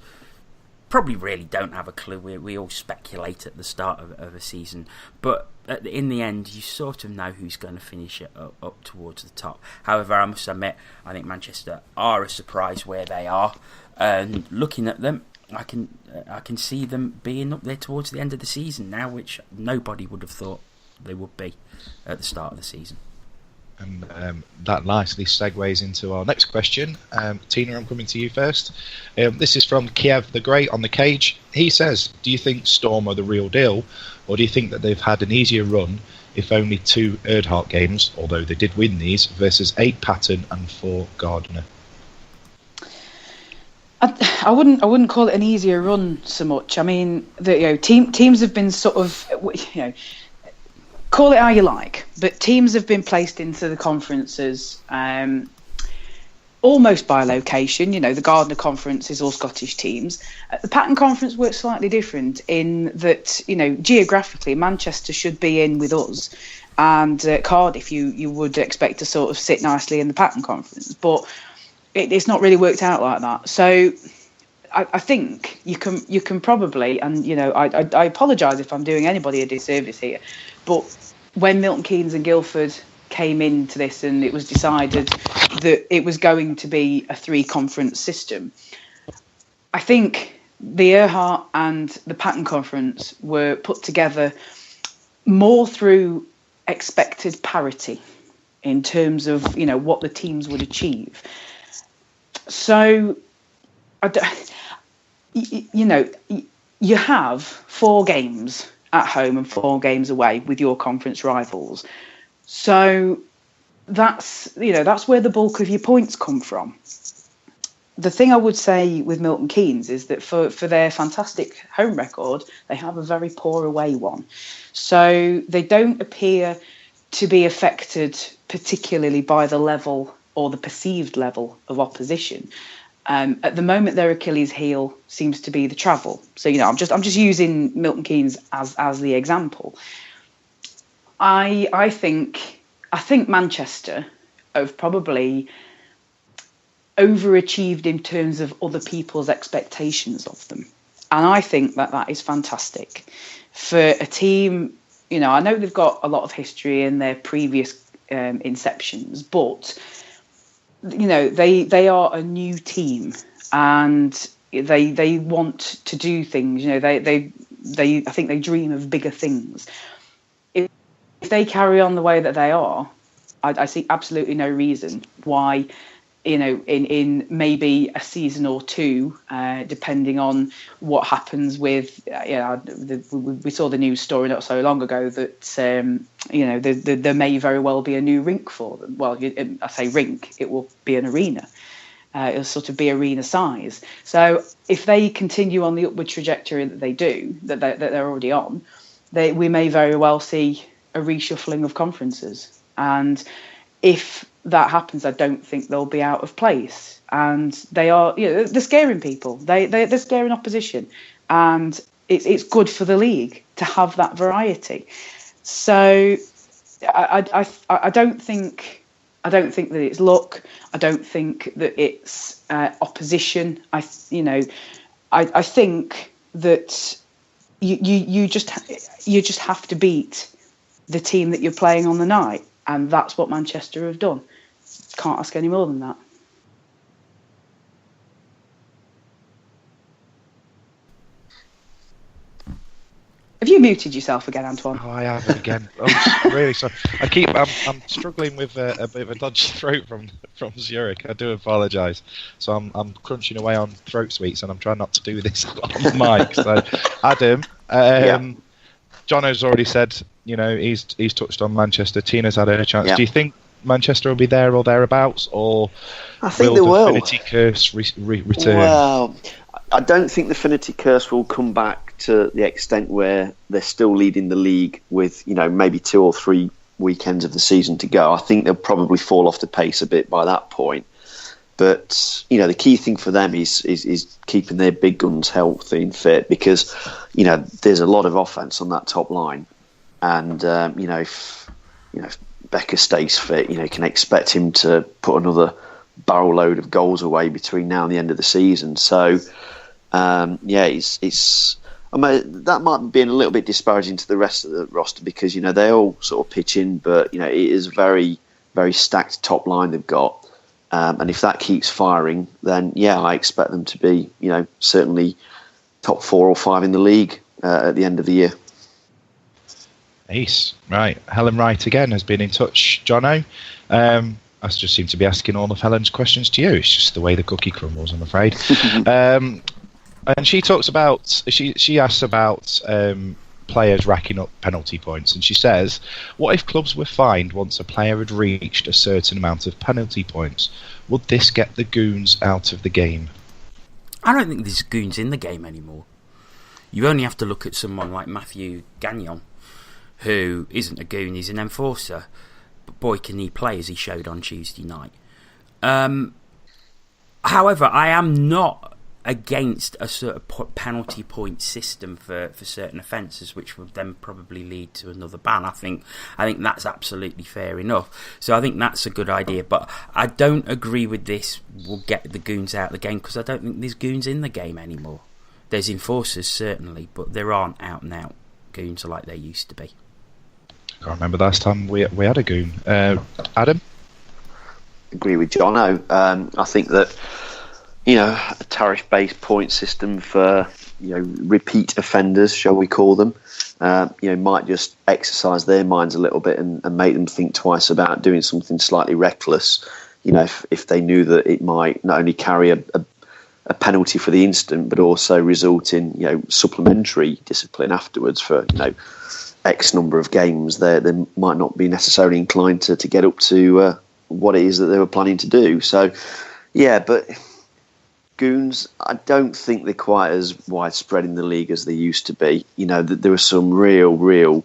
probably really don't have a clue. We all speculate at the start of a season, but in the end, you sort of know who's going to finish it up towards the top. However, I must admit, I think Manchester are a surprise where they are, and looking at them, I can see them being up there towards the end of the season now, which nobody would have thought they would be at the start of the season. And that nicely segues into our next question. Tina, I'm coming to you first. This is from Kiev the Great on the Cage. He says, do you think Storm are the real deal, or do you think that they've had an easier run if only 2 Erdhart games, although they did win these, versus 8 Patton and 4 Gardner? I wouldn't call it an easier run so much. I mean, teams have been sort of, call it how you like, but teams have been placed into the conferences almost by location. The Gardner Conference is all Scottish teams. The Patton Conference works slightly different in that, geographically, Manchester should be in with us, and Cardiff you would expect to sort of sit nicely in the Patton Conference, but it's not really worked out like that. So I think you can probably, and I apologise if I'm doing anybody a disservice here, but when Milton Keynes and Guildford came into this and it was decided that it was going to be a 3-conference system, I think the Erdhart and the Patton Conference were put together more through expected parity in terms of what the teams would achieve. So you have 4 games at home and 4 games away with your conference rivals. So that's where the bulk of your points come from. The thing I would say with Milton Keynes is that for their fantastic home record, they have a very poor away one. So they don't appear to be affected particularly by the level or the perceived level of opposition. At the moment, their Achilles heel seems to be the travel. So I'm just using Milton Keynes as the example. I think Manchester have probably overachieved in terms of other people's expectations of them, and I think that is fantastic for a team. I know they've got a lot of history in their previous inceptions, but they are a new team, and they want to do things. They I think they dream of bigger things. If they carry on the way that they are, I see absolutely no reason why, in maybe a season or two, depending on what happens with, we saw the news story not so long ago that, there may very well be a new rink for them. Well, I say rink, it will be an arena. It'll sort of be arena size. So if they continue on the upward trajectory that they do, that they're already on, we may very well see a reshuffling of conferences. And if that happens, I don't think they'll be out of place. And they are, they're scaring people. They're scaring opposition, and it's good for the league to have that variety. So I don't think that it's luck. I don't think that it's opposition. I think that you just have to beat the team that you're playing on the night, and that's what Manchester have done. Can't ask any more than that. Have you muted yourself again, Antoine? Oh, I have again. I'm really sorry. I'm struggling with a bit of a dodgy throat from Zurich. I do apologise. So I'm crunching away on throat sweets, and I'm trying not to do this on the mic. So, Adam, Jono's already said, he's touched on Manchester. Tina's had her chance. Yeah. Do you think Manchester will be there or thereabouts, or I think will they the will. Affinity curse return? Well, I don't think the Affinity curse will come back to the extent where they're still leading the league with, maybe 2 or 3 weekends of the season to go. I think they'll probably fall off the pace a bit by that point. But, the key thing for them is keeping their big guns healthy and fit, because, there's a lot of offence on that top line. And, if Becker stays fit, you can expect him to put another barrel load of goals away between now and the end of the season. So, it's that might be a little bit disparaging to the rest of the roster, because they all sort of pitch in, but it is a very, very stacked top line they've got, and if that keeps firing, then I expect them to be certainly top 4 or 5 in the league at the end of the year. Ace, right. Helen Wright again has been in touch. Jono, I just seem to be asking all of Helen's questions to you. It's just the way the cookie crumbles, I'm afraid. And she talks about, she asks about players racking up penalty points, and she says, what if clubs were fined once a player had reached a certain amount of penalty points? Would this get the goons out of the game? I don't think there's goons in the game anymore. You only have to look at someone like Matthew Gagnon, who isn't a goon, he's an enforcer. But boy, can he play, as he showed on Tuesday night. However, I am not against a sort of penalty point system for certain offences, which would then probably lead to another ban. I think that's absolutely fair enough. So I think that's a good idea. But I don't agree with this will get the goons out of the game, because I don't think there's goons in the game anymore. There's enforcers, certainly, but there aren't out-and-out goons like there used to be. I can't remember the last time we had a goon. Adam? Agree with Jono. I think that a tariff-based point system for repeat offenders, shall we call them, might just exercise their minds a little bit and make them think twice about doing something slightly reckless. If they knew that it might not only carry a penalty for the instant, but also result in supplementary discipline afterwards for X number of games, they might not be necessarily inclined to get up to what it is that they were planning to do. So, but goons, I don't think they're quite as widespread in the league as they used to be. There were some real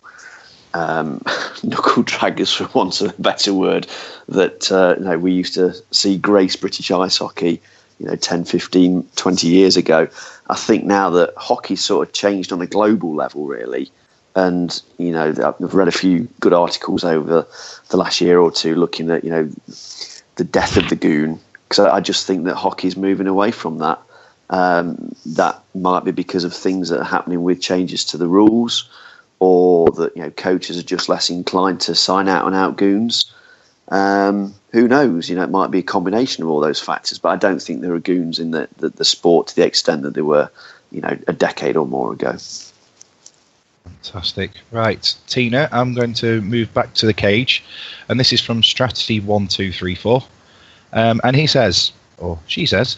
knuckle draggers, for want of a better word, that we used to see grace British ice hockey 10, 15, 20 years ago. I think now that hockey's sort of changed on a global level, really. And, I've read a few good articles over the last year or two looking at, the death of the goon, because I just think that hockey's moving away from that. That might be because of things that are happening with changes to the rules, or that, coaches are just less inclined to sign out-and-out goons. Who knows? It might be a combination of all those factors, but I don't think there are goons in the sport to the extent that there were, a decade or more ago. Fantastic. Right, Tina, I'm going to move back to the cage, and this is from Strategy1234, and he says, or she says,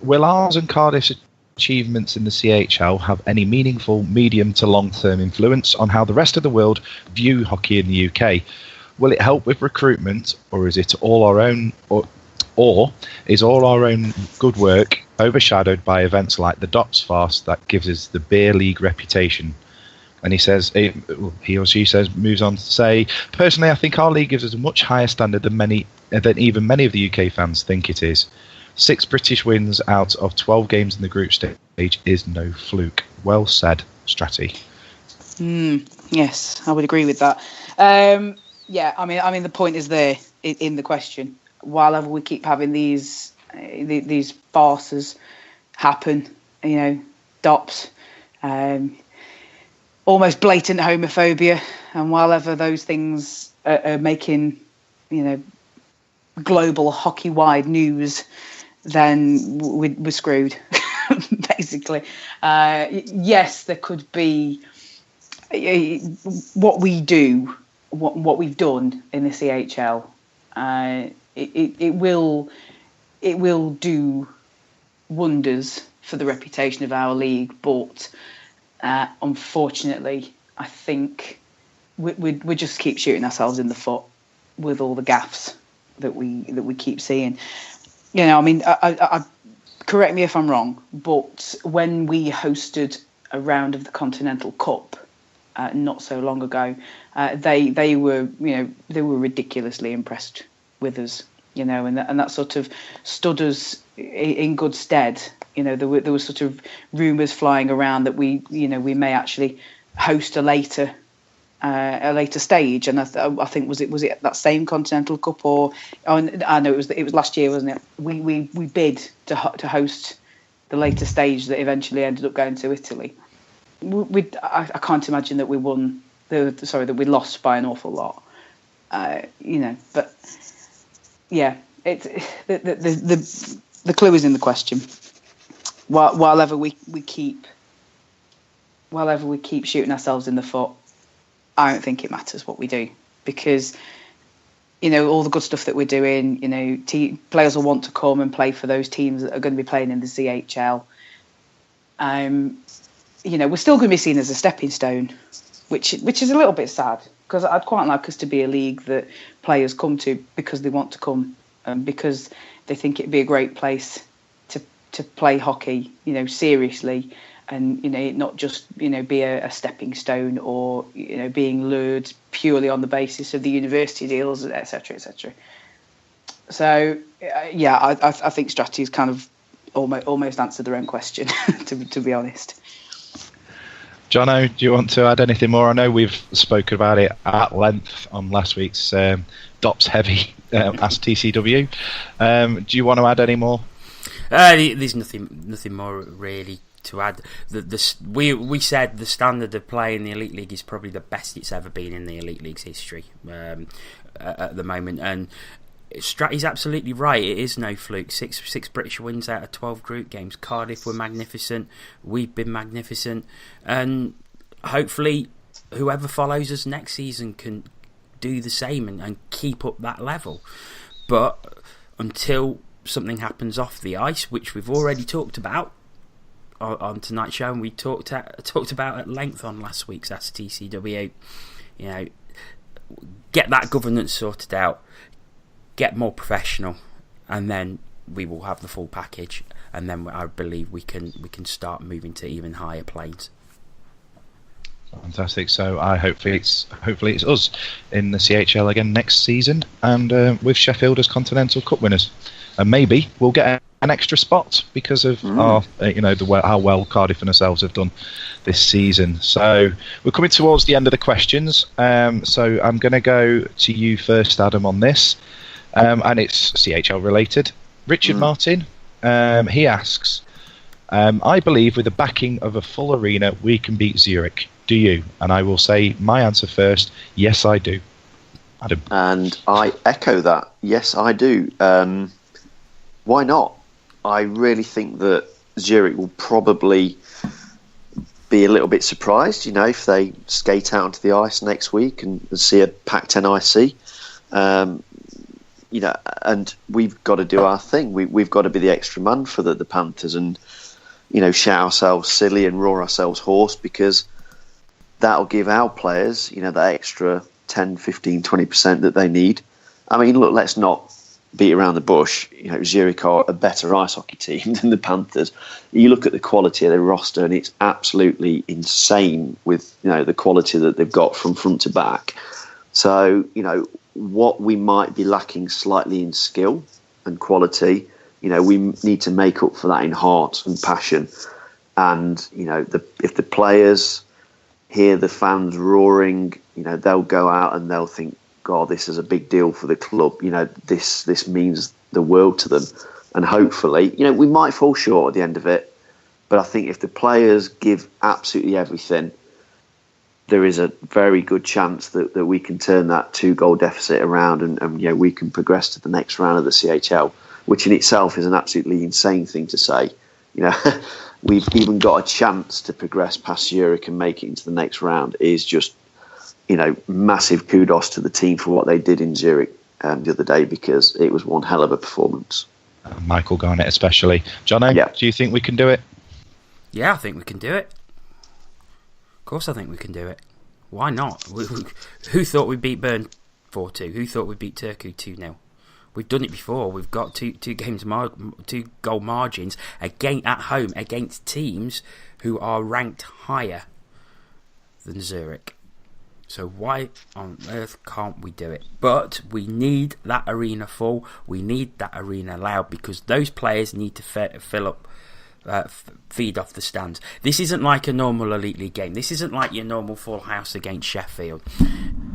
will ours and Cardiff's achievements in the CHL have any meaningful medium to long-term influence on how the rest of the world view hockey in the UK? Will it help with recruitment, or is it all our own, or is all our own good work overshadowed by events like the Dops farce that gives us the beer league reputation? And he says, he or she says, moves on to say, personally, I think our league gives us a much higher standard than even many of the UK fans think it is. 6 British wins out of 12 games in the group stage is no fluke. Well said, Stratty. Yes, I would agree with that. Yeah, I mean, the point is there in the question. While ever we keep having these farces happen, Dops, almost blatant homophobia, and while ever those things are making, global hockey-wide news, then we're screwed, basically. Yes, there could be what we do. What we've done in the CHL, it will do wonders for the reputation of our league, but unfortunately, I think we just keep shooting ourselves in the foot with all the gaffes that we keep seeing. I correct me if I'm wrong, but when we hosted a round of the Continental Cup not so long ago, they were ridiculously impressed with us, and that sort of stood us in good stead. There were sort of rumours flying around that we may actually host a later stage, and I think was it that same Continental Cup, or I know it was last year, wasn't it? We bid to host the later stage that eventually ended up going to Italy. I can't imagine that we won. That we lost by an awful lot. But yeah, the clue is in the question. While ever we keep shooting ourselves in the foot, I don't think it matters what we do, because all the good stuff that we're doing. Players will want to come and play for those teams that are going to be playing in the CHL. We're still going to be seen as a stepping stone, which is a little bit sad, because I'd quite like us to be a league that players come to because they want to come, and because they think it'd be a great place to play hockey, seriously, and not just be a stepping stone, or being lured purely on the basis of the university deals, etc., etc. So I think Stratty's kind of almost answered their own question, to be honest. Jono, do you want to add anything more? I know we've spoken about it at length on last week's Dops Heavy Ask TCW. Do you want to add any more? There's nothing more really to add. We said the standard of play in the Elite League is probably the best it's ever been in the Elite League's history at the moment, and he's absolutely right. It is no fluke. Six British wins out of 12 group games. Cardiff were magnificent. We've been magnificent, and hopefully whoever follows us next season can do the same and keep up that level. But until something happens off the ice, which we've already talked about on tonight's show, and we talked about at length on last week's Ask TCW, get that governance sorted out. Get more professional, and then we will have the full package, and then I believe we can start moving to even higher planes. Fantastic. So hopefully it's us in the CHL again next season, and with Sheffield as Continental Cup winners, and maybe we'll get an extra spot because of our how well Cardiff and ourselves have done this season. So we're coming towards the end of the questions. So I'm going to go to you first, Adam, on this. And it's CHL related. Richard Martin, he asks, I believe with the backing of a full arena we can beat Zurich. Do you? And I will say my answer first, yes I do. Adam. And I echo that. Yes, I do. Why not? I really think that Zurich will probably be a little bit surprised, if they skate out onto the ice next week and see a Pac-10 IC. And we've got to do our thing. We've got to be the extra man for the Panthers and, shout ourselves silly and roar ourselves hoarse, because that'll give our players, that extra 10, 15, 20% that they need. I mean, look, let's not beat around the bush. Zurich are a better ice hockey team than the Panthers. You look at the quality of their roster, and it's absolutely insane with the quality that they've got from front to back. So what we might be lacking slightly in skill and quality, we need to make up for that in heart and passion. And if the players hear the fans roaring, they'll go out and they'll think, God, this is a big deal for the club. This means the world to them. And hopefully, we might fall short at the end of it. But I think if the players give absolutely everything, there is a very good chance that we can turn that 2-goal deficit around and we can progress to the next round of the CHL, which in itself is an absolutely insane thing to say. We've even got a chance to progress past Zurich and make it into the next round is just, massive kudos to the team for what they did in Zurich the other day, because it was one hell of a performance. Michael Garnett especially. Jono, Do you think we can do it? Yeah, I think we can do it. Of course I think we can do it. Why not? Who thought we'd beat Bern 4-2? Who thought we'd beat Turku 2-0? We've done it before. We've got two goal margins at home against teams who are ranked higher than Zurich. So why on earth can't we do it? But we need that arena full. We need that arena loud, because those players need to fill up, feed off the stands. This isn't like a normal Elite League game. This isn't like your normal full house against Sheffield.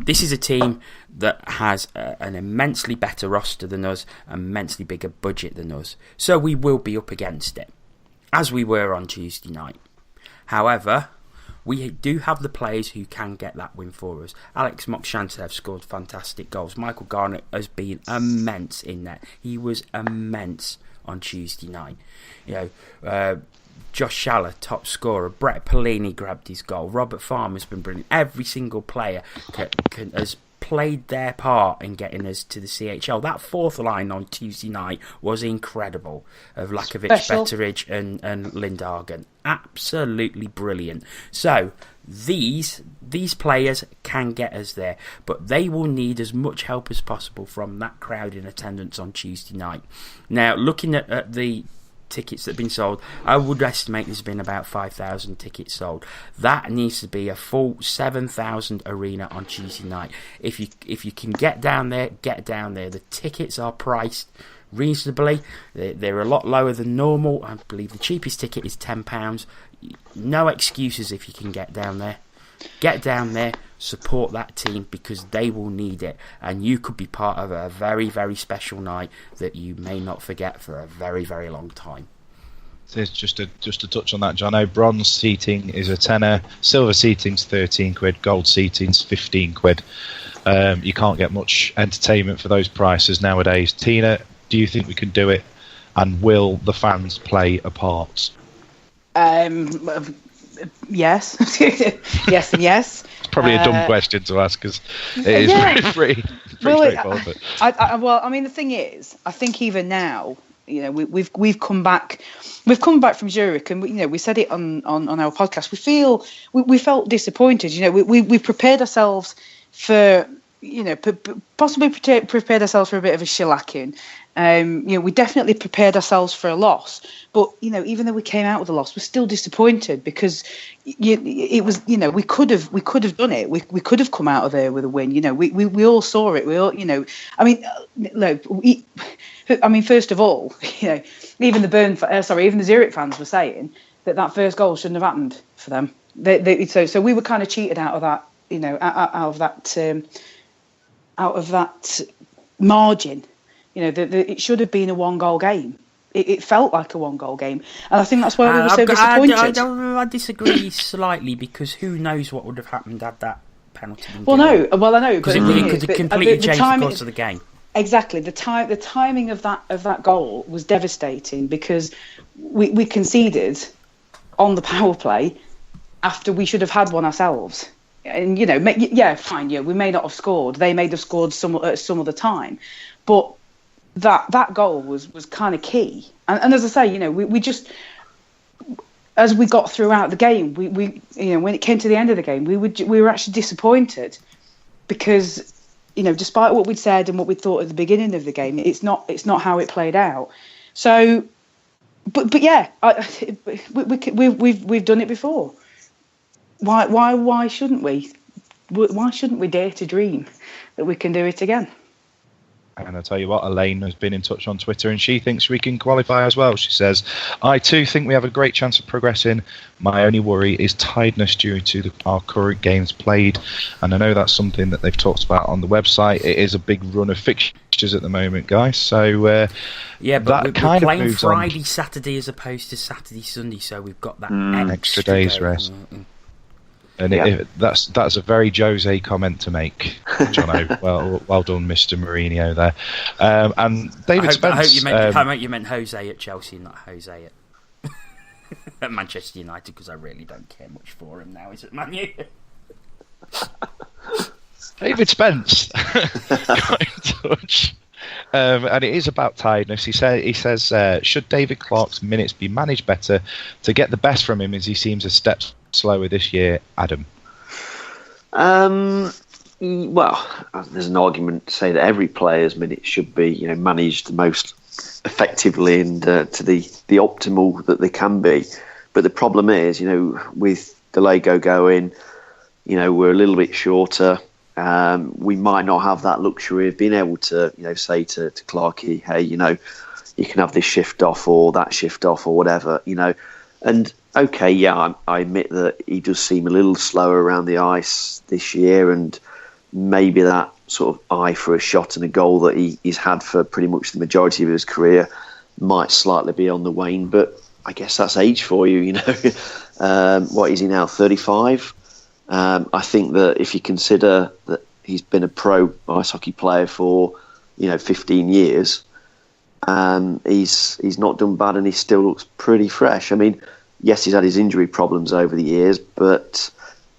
This is a team that has an immensely better roster than us, an immensely bigger budget than us. So we will be up against it, as we were on Tuesday night. However, we do have the players who can get that win for us. Alex Mokshantev scored fantastic goals. Michael Garnett has been immense in that. He was immense on Tuesday night. Josh Schaller, top scorer. Brett Polini grabbed his goal. Robert Farmer's been brilliant. Every single player has played their part in getting us to the CHL. That fourth line on Tuesday night was incredible, of Lakovic, Betteridge and Lindhagen. Absolutely brilliant. So these players can get us there, but they will need as much help as possible from that crowd in attendance on Tuesday night. Now, looking at the tickets that have been sold, I would estimate there's been about 5,000 tickets sold. That needs to be a full 7,000 arena on Tuesday night. If you can get down there, get down there. The tickets are priced reasonably. They're a lot lower than normal. I believe the cheapest ticket is £10. No excuses if you can get down there. Get down there, support that team, because they will need it, and you could be part of a very, very special night that you may not forget for a very, very long time. So just to touch on that, Jono, bronze seating is a tenner, silver seating's 13 quid, gold seating's 15 quid. You can't get much entertainment for those prices nowadays. Tina, do you think we can do it, and will the fans play a part? Yes. Yes and yes. It's probably a dumb question to ask, because it is pretty straightforward. I mean, the thing is, I think even now, we've come back from Zurich, and we said it on our podcast. We felt disappointed. We prepared ourselves for possibly prepared ourselves for a bit of a shellacking. We definitely prepared ourselves for a loss, but even though we came out with a loss, we're still disappointed, because it was we could have done it. We could have come out of there with a win. We all saw it. We all first of all, even the Zurich fans were saying that first goal shouldn't have happened for them. So we were kind of cheated out of that. Out of that margin. It should have been a 1-goal game. It felt like a 1-goal game, and I think that's why we were so disappointed. I disagree slightly, because who knows what would have happened had that penalty. Well, no. Well, I know because it could completely change the course of the game. Exactly. The timing of that goal was devastating because we conceded on the power play after we should have had one ourselves. And fine. Yeah, we may not have scored. They may have scored some other time, but that goal was kind of key. And as I say, we just, as we got throughout the game, we when it came to the end of the game, we were actually disappointed because. Despite what we'd said and what we thought at the beginning of the game, it's not how it played out. So, but yeah, we've done it before. Why shouldn't we? Why shouldn't we dare to dream that we can do it again? And I tell you what, Elaine has been in touch on Twitter and she thinks we can qualify as well. She says, I too think we have a great chance of progressing. My only worry is tiredness due to our current games played. And I know that's something that they've talked about on the website. It is a big run of fixtures at the moment, guys. So yeah, but we're playing Friday, Saturday as opposed to Saturday, Sunday. So we've got that extra day's rest. And that's a very Jose comment to make, Jono. well done, Mr. Mourinho there. And David Spence. I hope you meant Jose at Chelsea, not Jose at Manchester United, because I really don't care much for him now. Is it Man U? David Spence got in touch. And it is about tiredness. He says, should David Clarke's minutes be managed better to get the best from him, as he seems a step slower this year, Adam? Well, there's an argument to say that every player's minutes should be, managed the most effectively and to the optimal that they can be. But the problem is, with Delego going, we're a little bit shorter. We might not have that luxury of being able to, say to Clarkey, hey, you can have this shift off or that shift off or whatever, And okay, yeah, I admit that he does seem a little slower around the ice this year, and maybe that sort of eye for a shot and a goal that he's had for pretty much the majority of his career might slightly be on the wane. But I guess that's age for you, What is he now, 35? I think that if you consider that he's been a pro ice hockey player for 15 years, he's not done bad and he still looks pretty fresh. I mean, yes, he's had his injury problems over the years, but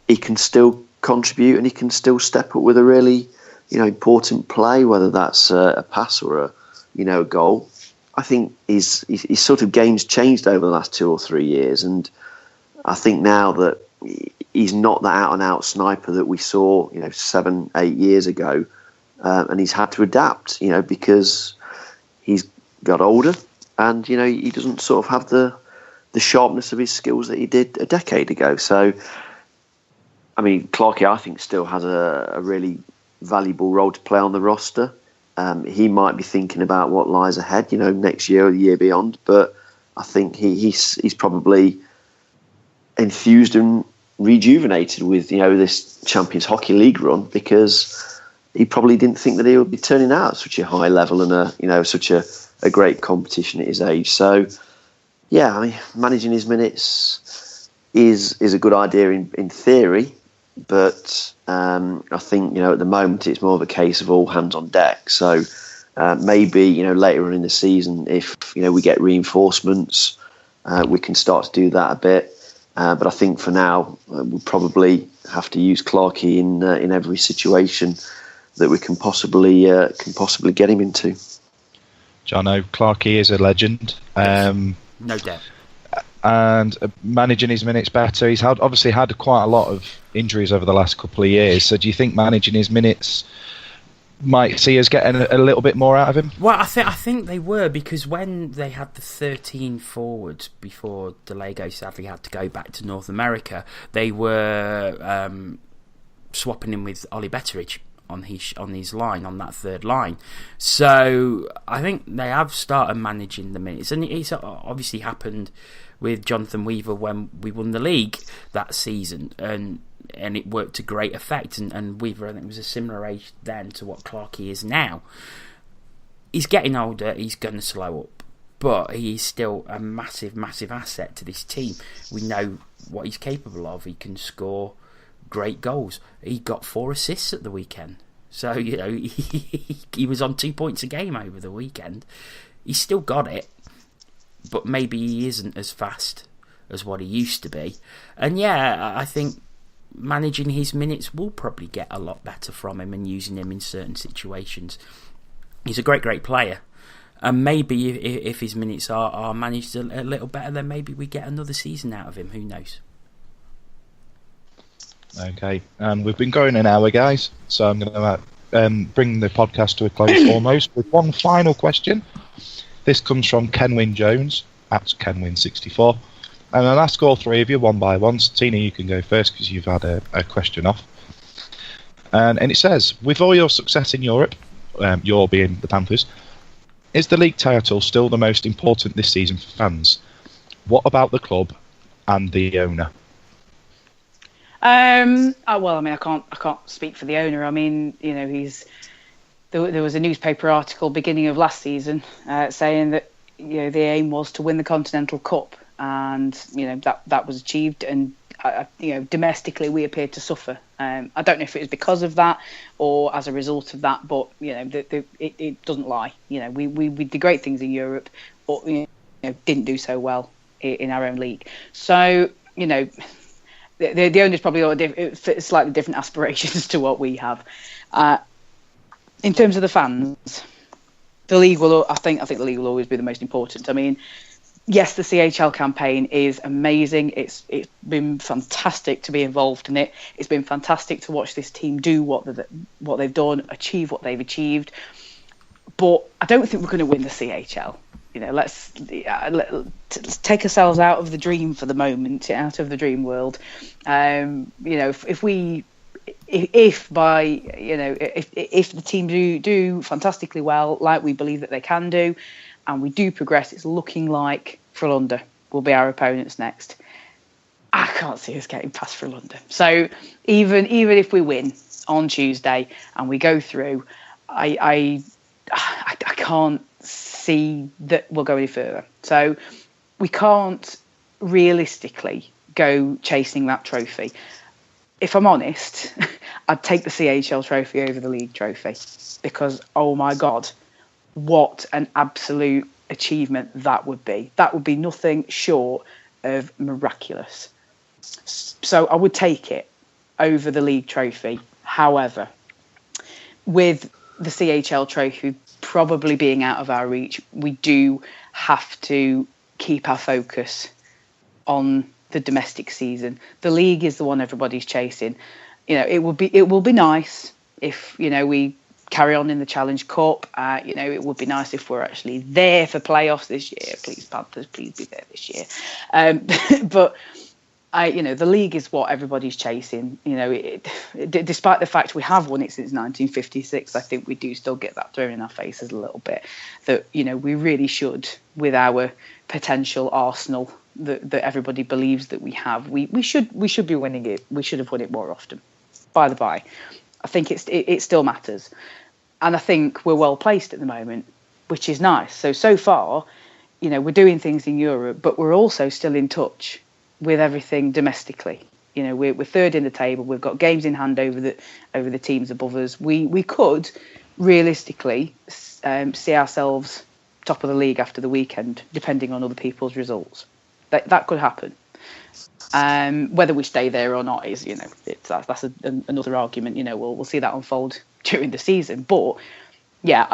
he can still contribute and he can still step up with a really important play, whether that's a pass or a goal. I think his sort of game's changed over the last 2 or 3 years, and I think now that he's not that out-and-out sniper that we saw, 7-8 years ago, and he's had to adapt, because he's got older, and he doesn't sort of have the sharpness of his skills that he did a decade ago. So, I mean, Clarkey, I think, still has a really valuable role to play on the roster. He might be thinking about what lies ahead, next year or the year beyond, but I think he's probably enthused and rejuvenated with this Champions Hockey League run, because he probably didn't think that he would be turning out at such a high level and such a great competition at his age. So yeah, I mean, managing his minutes is a good idea in theory, but I think at the moment it's more of a case of all hands on deck. So maybe later on in the season, if we get reinforcements, we can start to do that a bit. But I think for now, we'll probably have to use Clarkey in every situation that we can possibly get him into. Jono, Clarkey is a legend. No doubt. And managing his minutes better. He's obviously had quite a lot of injuries over the last couple of years. So do you think managing his minutes might see us getting a little bit more out of him? Well, I think they were, because when they had the 13 forwards before Delego sadly had to go back to North America, they were swapping him with Ollie Betteridge on his line, on that third line. So I think they have started managing the minutes, and it's obviously happened with Jonathan Weaver when we won the league that season, and it worked to great effect. And Weaver, I think, was a similar age then to what Clarkey is now. He's getting older, he's going to slow up, but he's still a massive asset to this team. We know what he's capable of. He can score great goals. He got 4 assists at the weekend. So, he was on 2 points a game over the weekend. He's still got it, but maybe he isn't as fast as what he used to be. And yeah, I think managing his minutes will probably get a lot better from him and using him in certain situations. He's a great player. And maybe if his minutes are managed a little better, then maybe we get another season out of him. Who knows? Okay, we've been going an hour, guys, so I'm going to bring the podcast to a close almost with one final question. This comes from Kenwin Jones, at Kenwin64. And I'll ask all three of you one by one. So Tina, you can go first because you've had a question off. And it says, with all your success in Europe, your being the Panthers, is the league title still the most important this season for fans? What about the club and the owner? Well, I mean, I can't speak for the owner. I mean, there was a newspaper article beginning of last season saying that the aim was to win the Continental Cup, and that was achieved. And domestically we appeared to suffer. I don't know if it was because of that or as a result of that, but it doesn't lie. We did great things in Europe, but didn't do so well in our own league. So the owners probably got slightly different aspirations to what we have. In terms of the fans, the league will. I think the league will always be the most important. I mean, yes, the CHL campaign is amazing. It's been fantastic to be involved in it. It's been fantastic to watch this team do what they've done, achieve what they've achieved. But I don't think we're going to win the CHL. Let's take ourselves out of the dream for the moment, out of the dream world. If the team do fantastically well, like we believe that they can do, and we do progress, it's looking like Frölunda will be our opponents next. I can't see us getting past Frölunda. So even if we win on Tuesday and we go through, I can't see that we'll go any further. So we can't realistically go chasing that trophy. If I'm honest, I'd take the CHL trophy over the league trophy because, oh my God, what an absolute achievement that would be. That would be nothing short of miraculous. So I would take it over the league trophy. However, with the CHL trophy probably being out of our reach, we do have to keep our focus on the domestic season. The league is the one everybody's chasing. It will be nice if we carry on in the Challenge Cup. It would be nice if we're actually there for playoffs this year. Please, Panthers, please be there this year. But the league is what everybody's chasing. Despite the fact we have won it since 1956, I think we do still get that thrown in our faces a little bit. That we really should, with our potential arsenal that everybody believes that we have, we should be winning it. We should have won it more often. By the by, I think it still matters, and I think we're well placed at the moment, which is nice. So far, we're doing things in Europe, but we're also still in touch with everything domestically. We're third in the table. We've got games in hand over the teams above us. We could realistically see ourselves top of the league after the weekend, depending on other people's results. That could happen. Whether we stay there or not is, that's another argument. We'll see that unfold during the season. But yeah,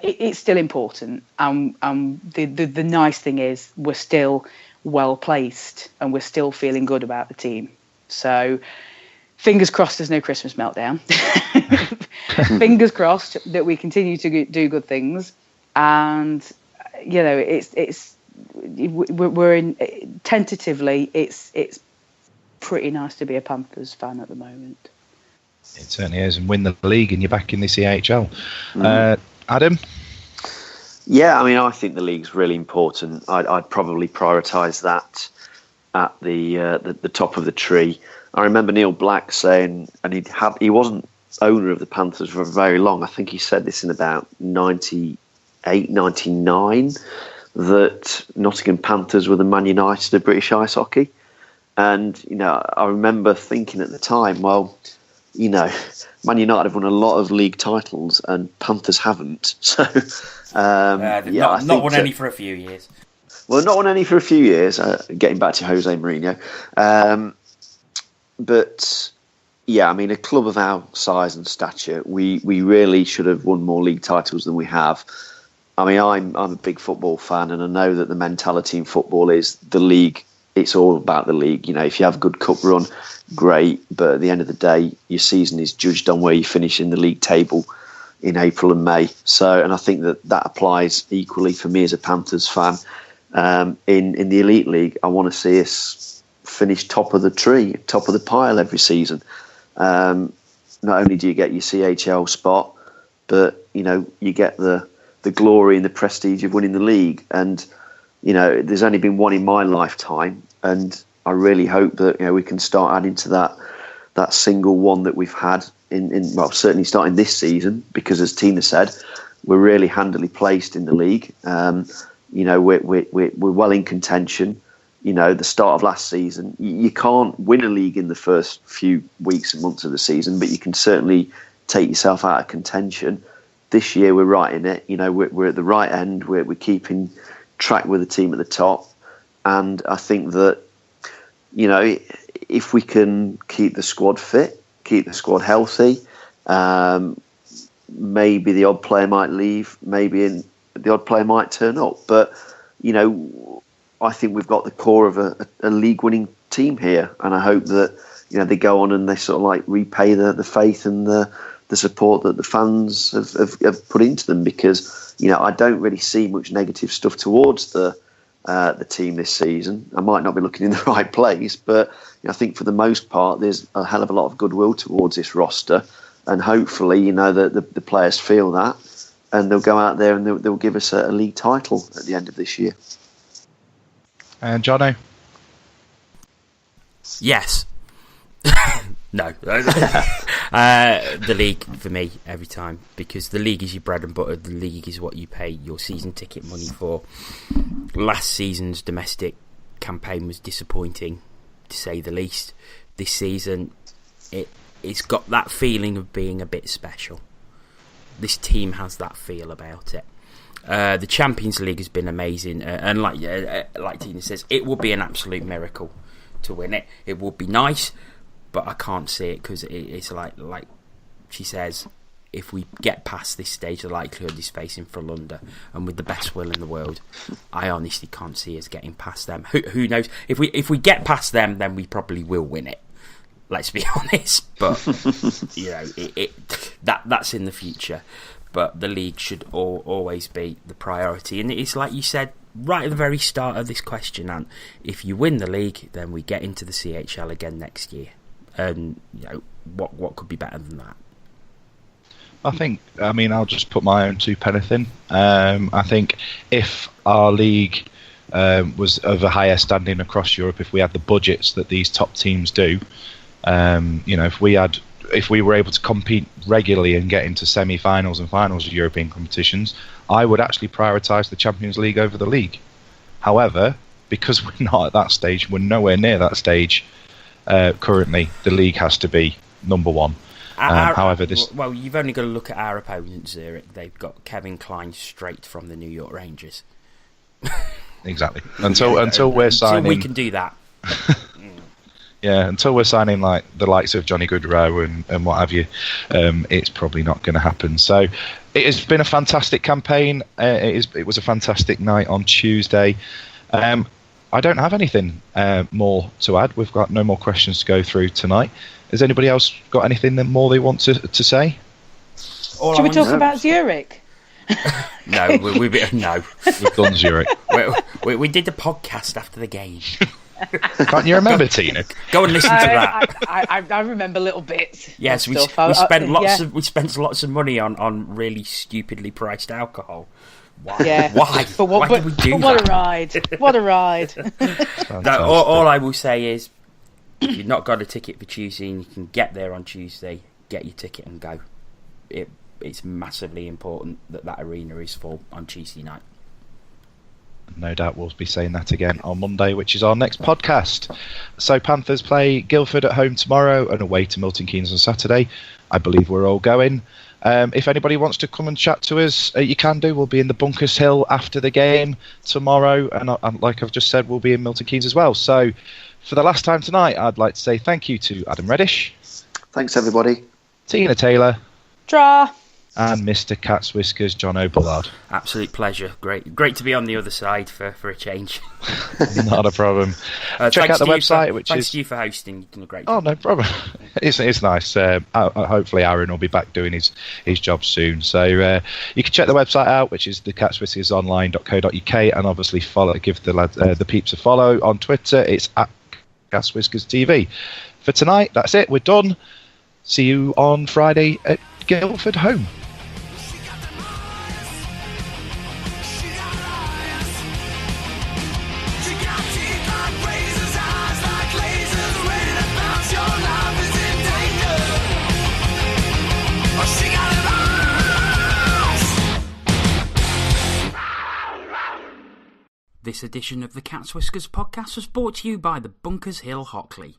it's still important. The nice thing is we're still well placed and we're still feeling good about the team. So fingers crossed there's no Christmas meltdown. Fingers crossed that we continue to do good things. And we're in tentatively. It's pretty nice to be a Panthers fan at the moment. It certainly is, and win the league, and you're back in the CHL. Adam? Yeah, I mean, I think the league's really important. I'd probably prioritise that at the top of the tree. I remember Neil Black saying, and he wasn't owner of the Panthers for very long. I think he said this in about 98, 99, that Nottingham Panthers were the Man United of British ice hockey. And, I remember thinking at the time, well, Man United have won a lot of league titles and Panthers haven't. So, not won any for a few years. Well, not won any for a few years, getting back to Jose Mourinho. But, yeah, I mean, a club of our size and stature, we really should have won more league titles than we have. I mean, I'm a big football fan, and I know that the mentality in football is the league. It's all about the league. If you have a good cup run, great. But at the end of the day, your season is judged on where you finish in the league table in April and May. So, and I think that applies equally for me as a Panthers fan. In the Elite League, I want to see us finish top of the tree, top of the pile every season. Not only do you get your CHL spot, but you get the glory and the prestige of winning the league. And there's only been one in my lifetime, and I really hope that we can start adding to that single one that we've had well, certainly starting this season, because as Tina said, we're really handily placed in the league. We're well in contention. The start of last season, you can't win a league in the first few weeks and months of the season, but you can certainly take yourself out of contention. This year we're right in it. We're at the right end. We're keeping track with the team at the top, and I think that if we can keep the squad fit, keep the squad healthy, maybe the odd player might leave, maybe the odd player might turn up, but I think we've got the core of a league-winning team here, and I hope that they go on and they sort of like repay the faith and the support that the fans have put into them, because I don't really see much negative stuff towards the team this season. I might not be looking in the right place, but I think for the most part there's a hell of a lot of goodwill towards this roster, and hopefully the players feel that, and they'll go out there and they'll give us a league title at the end of this year. And Jono? Yes. No. The league for me every time, because the league is your bread and butter. The league is what you pay your season ticket money for. Last season's domestic campaign was disappointing, to say the least. This season, it's got that feeling of being a bit special. This team has that feel about it. The Champions League has been amazing, and like Tina says, it would be an absolute miracle to win it. It would be nice, but I can't see it, because it's like she says, if we get past this stage, the likelihood is facing Frölunda, and with the best will in the world, I honestly can't see us getting past them. Who knows? If we get past them, then we probably will win it. Let's be honest, but that's in the future. But the league should always be the priority, and it's like you said right at the very start of this question, Ant. If you win the league, then we get into the CHL again next year, and what could be better than that? I'll just put my own 2 pence in. I think if our league was of a higher standing across Europe, if we had the budgets that these top teams do, if we were able to compete regularly and get into semi-finals and finals of European competitions, I would actually prioritise the Champions League over the league. However, because we're not at that stage, we're nowhere near that stage currently, the league has to be number one. Well, you've only got to look at our opponents, Zurich. They've got Kevin Kline straight from the New York Rangers. Exactly. Until we're signing... Until we can do that. Yeah, until we're signing like the likes of Johnny Goodrow and what have you, it's probably not going to happen. So it has been a fantastic campaign. It was a fantastic night on Tuesday. I don't have anything more to add. We've got no more questions to go through tonight. Has anybody else got anything more they want to say? Should we talk about Zurich? No, we've done Zurich. We did the podcast after the game. Can't you remember, Tina? Go and listen to that. I remember little bits. Yes, we spent lots of money on really stupidly priced alcohol. Why? Yeah. Why? Why did we do that? What a ride! What a ride! No, all I will say is, if you've not got a ticket for Tuesday and you can get there on Tuesday, get your ticket and go. It's massively important that arena is full on Tuesday night. No doubt we'll be saying that again on Monday, which is our next podcast. So Panthers play Guildford at home tomorrow and away to Milton Keynes on Saturday. I believe we're all going. If anybody wants to come and chat to us, you can do. We'll be in the Bunkers Hill after the game tomorrow, and like I've just said, we'll be in Milton Keynes as well. So for the last time tonight, I'd like to say thank you to Adam Reddish. Thanks, everybody. Tina Taylor. Draw. And Mr. Cat's Whiskers, Jono Bullard. Absolute pleasure. Great to be on the other side for a change. Not a problem. Check out the website, which thanks is... to you for hosting. You've done a great job. Oh, no problem. It's nice. Hopefully Aaron will be back doing his job soon. So you can check the website out, which is thecatswhiskersonline.co.uk, and obviously give the peeps a follow on Twitter. It's at Cat's Whiskers TV. For tonight, that's it. We're done. See you on Friday at Guildford home. This edition of the Cat's Whiskers podcast was brought to you by the Bunkers Hill Hockley.